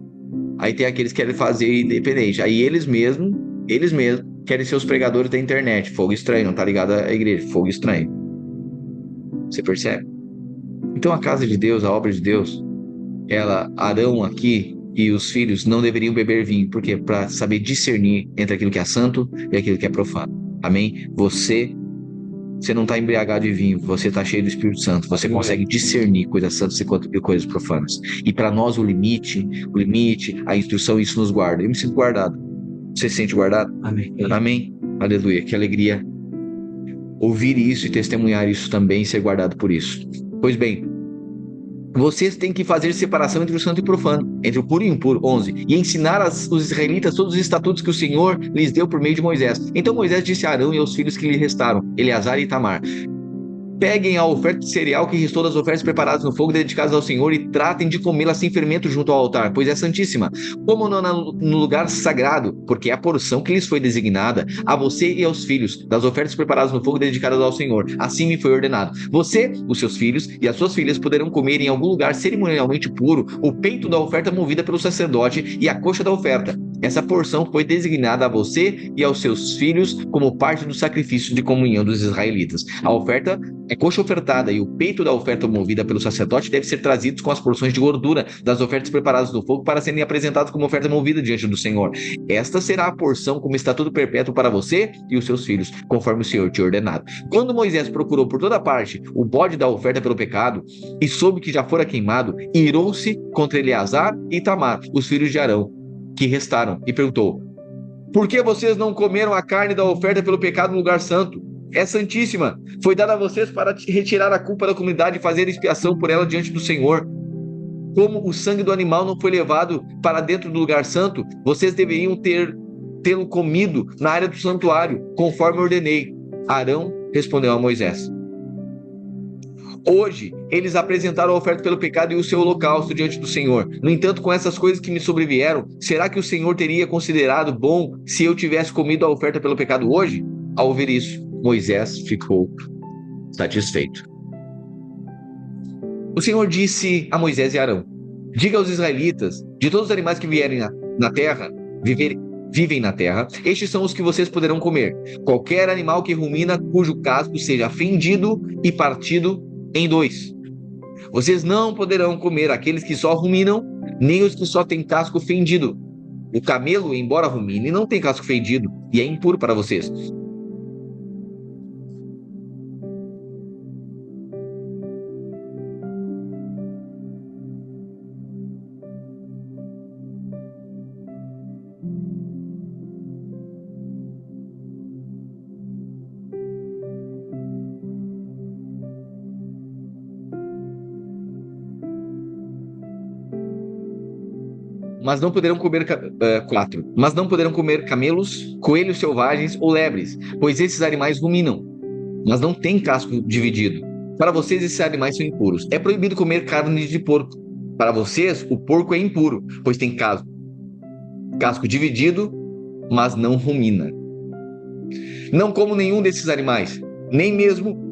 Aí tem aqueles que querem fazer independente, aí eles mesmos querem ser os pregadores da internet, fogo estranho, não tá ligado à igreja, fogo estranho. Você percebe? Então a casa de Deus, a obra de Deus, Arão aqui e os filhos não deveriam beber vinho, porque para saber discernir entre aquilo que é santo e aquilo que é profano. Amém? Você não está embriagado de vinho, você está cheio do Espírito Santo, você consegue discernir coisas santas e coisas profanas. E para nós o limite, a instrução, isso nos guarda. Eu me sinto guardado. Você se sente guardado? Amém. Amém? Aleluia. Que alegria ouvir isso e testemunhar isso também e ser guardado por isso. Pois bem, vocês têm que fazer separação entre o santo e o profano, entre o puro e o impuro, 11, e ensinar os israelitas todos os estatutos que o Senhor lhes deu por meio de Moisés. Então Moisés disse a Arão e aos filhos que lhe restaram, Eleazar e Itamar: peguem a oferta de cereal que restou das ofertas preparadas no fogo dedicadas ao Senhor e tratem de comê-la sem fermento junto ao altar, pois é santíssima. Como no lugar sagrado, porque é a porção que lhes foi designada, a você e aos filhos, das ofertas preparadas no fogo dedicadas ao Senhor. Assim me foi ordenado. Você, os seus filhos e as suas filhas poderão comer em algum lugar cerimonialmente puro o peito da oferta movida pelo sacerdote e a coxa da oferta. Essa porção foi designada a você e aos seus filhos como parte do sacrifício de comunhão dos israelitas. A oferta é coxa ofertada e o peito da oferta movida pelo sacerdote deve ser trazidos com as porções de gordura das ofertas preparadas no fogo para serem apresentados como oferta movida diante do Senhor. Esta será a porção como estatuto perpétuo para você e os seus filhos, conforme o Senhor te ordenado. Quando Moisés procurou por toda parte o bode da oferta pelo pecado e soube que já fora queimado, irou-se contra Eleazar e Itamar, os filhos de Arão, que restaram, e perguntou: por que vocês não comeram a carne da oferta pelo pecado no lugar santo? É santíssima. Foi dada a vocês para retirar a culpa da comunidade e fazer expiação por ela diante do Senhor. Como o sangue do animal não foi levado para dentro do lugar santo, vocês deveriam tê-lo comido na área do santuário, conforme ordenei. Arão respondeu a Moisés: hoje, eles apresentaram a oferta pelo pecado e o seu holocausto diante do Senhor. No entanto, com essas coisas que me sobrevieram, será que o Senhor teria considerado bom se eu tivesse comido a oferta pelo pecado hoje? Ao ouvir isso, Moisés ficou satisfeito. O Senhor disse a Moisés e Arão: diga aos israelitas, de todos os animais que vierem na terra, vivem na terra, estes são os que vocês poderão comer. Qualquer animal que rumina, cujo casco seja fendido e partido em dois. Vocês não poderão comer aqueles que só ruminam, nem os que só têm casco fendido. O camelo, embora rumine, não tem casco fendido e é impuro para vocês. mas não poderão comer 4. Mas não poderão comer camelos, coelhos selvagens ou lebres, pois esses animais ruminam, mas não têm casco dividido. Para vocês, esses animais são impuros. É proibido comer carne de porco. Para vocês, o porco é impuro, pois tem casco dividido, mas não rumina. Não como nenhum desses animais, nem mesmo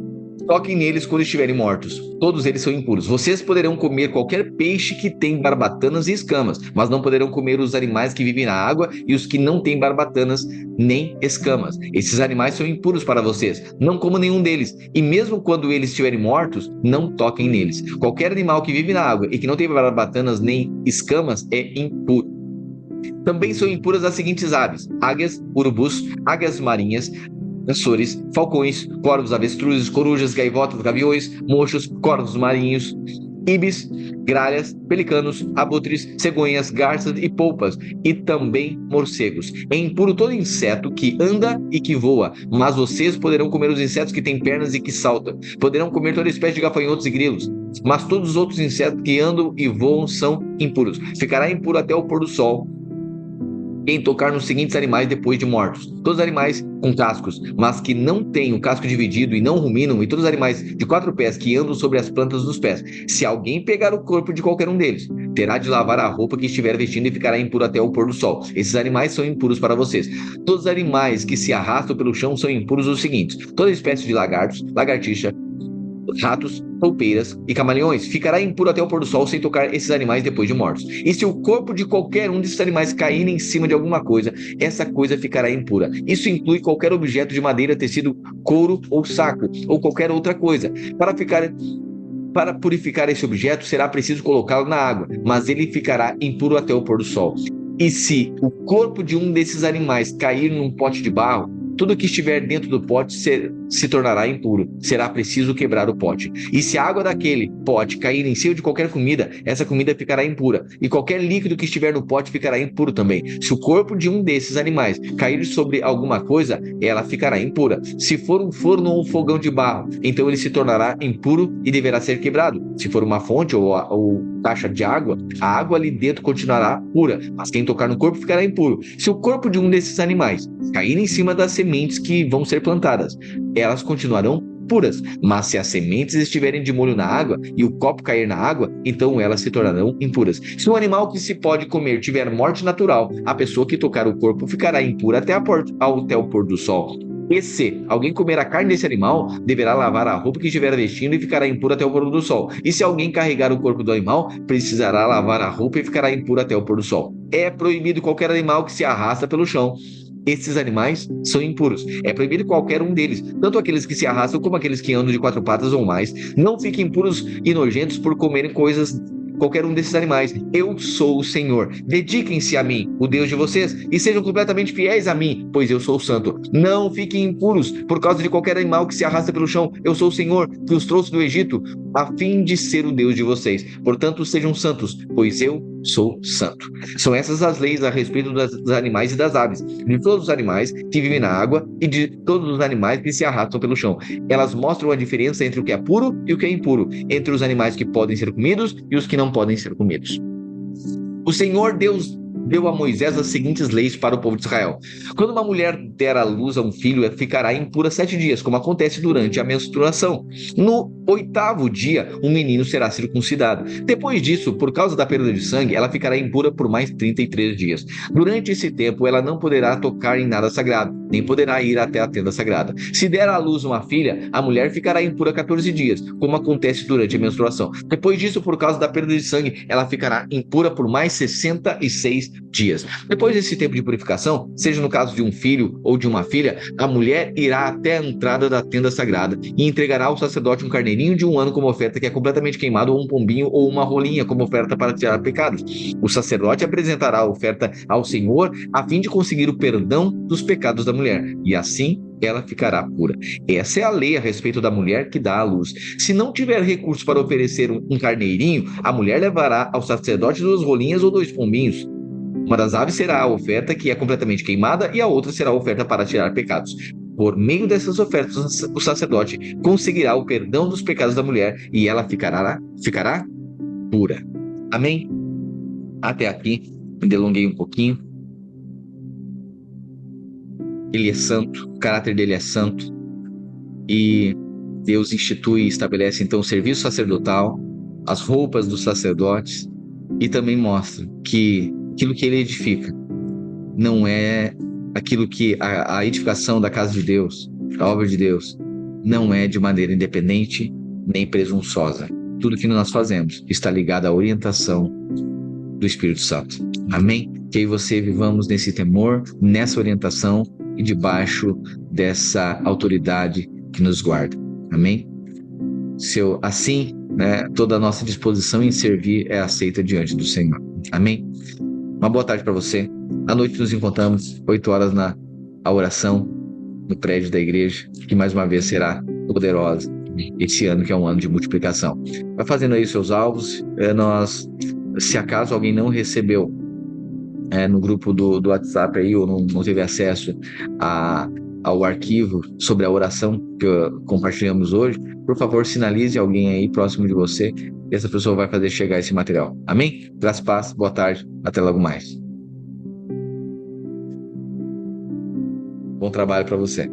toquem neles quando estiverem mortos. Todos eles são impuros. Vocês poderão comer qualquer peixe que tem barbatanas e escamas, mas não poderão comer os animais que vivem na água e os que não têm barbatanas nem escamas. Esses animais são impuros para vocês. Não comam nenhum deles. E mesmo quando eles estiverem mortos, não toquem neles. Qualquer animal que vive na água e que não tem barbatanas nem escamas é impuro. Também são impuras as seguintes aves: águias, urubus, águias marinhas, açores, falcões, corvos, avestruzes, corujas, gaivotas, gaviões, mochos, corvos marinhos, ibis, gralhas, pelicanos, abutres, cegonhas, garças e polpas, e também morcegos. É impuro todo inseto que anda e que voa, mas vocês poderão comer os insetos que têm pernas e que saltam. Poderão comer toda espécie de gafanhotos e grilos, mas todos os outros insetos que andam e voam são impuros. Ficará impuro até o pôr do sol quem tocar nos seguintes animais depois de mortos: todos os animais com cascos, mas que não têm o casco dividido e não ruminam, e todos os animais de 4 pés que andam sobre as plantas dos pés. Se alguém pegar o corpo de qualquer um deles, terá de lavar a roupa que estiver vestindo e ficará impuro até o pôr do sol. Esses animais são impuros para vocês. Todos os animais que se arrastam pelo chão são impuros os seguintes: toda espécie de lagartos, lagartixa, ratos, toupeiras e camaleões ficará impuro até o pôr do sol sem tocar esses animais depois de mortos. E se o corpo de qualquer um desses animais cair em cima de alguma coisa, essa coisa ficará impura. Isso inclui qualquer objeto de madeira, tecido, couro ou saco, ou qualquer outra coisa. Para purificar esse objeto, será preciso colocá-lo na água, mas ele ficará impuro até o pôr do sol. E se o corpo de um desses animais cair num pote de barro, tudo que estiver dentro do pote se tornará impuro. Será preciso quebrar o pote. E se a água daquele pote cair em cima de qualquer comida, essa comida ficará impura. E qualquer líquido que estiver no pote ficará impuro também. Se o corpo de um desses animais cair sobre alguma coisa, ela ficará impura. Se for um forno ou um fogão de barro, então ele se tornará impuro e deverá ser quebrado. Se for uma fonte ou caixa de água, a água ali dentro continuará pura, mas quem tocar no corpo ficará impuro. Se o corpo de um desses animais cair em cima das sementes que vão ser plantadas, elas continuarão puras, mas se as sementes estiverem de molho na água e o copo cair na água, então elas se tornarão impuras. Se um animal que se pode comer tiver morte natural, a pessoa que tocar o corpo ficará impura até o pôr do sol. E se alguém comer a carne desse animal, deverá lavar a roupa que estiver vestindo e ficará impura até o pôr do sol. E se alguém carregar o corpo do animal, precisará lavar a roupa e ficará impura até o pôr do sol. É proibido qualquer animal que se arrasta pelo chão. Esses animais são impuros. É proibido qualquer um deles, tanto aqueles que se arrastam como aqueles que andam de 4 patas ou mais. Não fiquem impuros e nojentos por comerem qualquer um desses animais. Eu sou o Senhor. Dediquem-se a mim, o Deus de vocês, e sejam completamente fiéis a mim, pois eu sou santo. Não fiquem impuros por causa de qualquer animal que se arrasta pelo chão. Eu sou o Senhor, que os trouxe do Egito, a fim de ser o Deus de vocês. Portanto, sejam santos, pois eu sou santo. São essas as leis a respeito dos animais e das aves, de todos os animais que vivem na água e de todos os animais que se arrastam pelo chão. Elas mostram a diferença entre o que é puro e o que é impuro, entre os animais que podem ser comidos e os que não podem ser comidos. O Senhor Deus deu a Moisés as seguintes leis para o povo de Israel. Quando uma mulher der à luz a um filho, ela ficará impura 7 dias, como acontece durante a menstruação. No 8º dia, um menino será circuncidado. Depois disso, por causa da perda de sangue, ela ficará impura por mais 33 dias. Durante esse tempo, ela não poderá tocar em nada sagrado, nem poderá ir até a tenda sagrada. Se der à luz uma filha, a mulher ficará impura 14 dias, como acontece durante a menstruação. Depois disso, por causa da perda de sangue, ela ficará impura por mais 66 dias. Depois desse tempo de purificação, seja no caso de um filho ou de uma filha, a mulher irá até a entrada da tenda sagrada e entregará ao sacerdote um carneirinho de 1 ano como oferta que é completamente queimado, ou um pombinho ou uma rolinha como oferta para tirar pecados. O sacerdote apresentará a oferta ao Senhor a fim de conseguir o perdão dos pecados da mulher, e assim ela ficará pura. Essa é a lei a respeito da mulher que dá à luz. Se não tiver recurso para oferecer um carneirinho, a mulher levará ao sacerdote 2 rolinhas ou 2 pombinhos. Uma das aves será a oferta que é completamente queimada e a outra será a oferta para tirar pecados. Por meio dessas ofertas, o sacerdote conseguirá o perdão dos pecados da mulher e ela ficará pura. Amém? Até aqui Me delonguei um pouquinho. Ele é santo, o caráter dele é santo. E Deus institui e estabelece então o serviço sacerdotal, as roupas dos sacerdotes, e também mostra que aquilo que ele edifica não é aquilo que a edificação da casa de Deus, da obra de Deus, não é de maneira independente nem presunçosa. Tudo que nós fazemos está ligado à orientação do Espírito Santo. Amém? Que eu e você vivamos nesse temor, nessa orientação e debaixo dessa autoridade que nos guarda. Amém? Assim, né, toda a nossa disposição em servir é aceita diante do Senhor. Amém? Uma boa tarde para você. À noite nos encontramos, 8 horas a oração no prédio da igreja, que mais uma vez será poderosa esse ano, que é um ano de multiplicação. Vai fazendo aí os seus alvos. Se acaso alguém não recebeu no grupo do WhatsApp aí, ou não teve acesso ao arquivo sobre a oração que compartilhamos hoje, por favor, sinalize alguém aí próximo de você, e essa pessoa vai fazer chegar esse material. Amém? Graças, paz, boa tarde, até logo mais. Bom trabalho para você.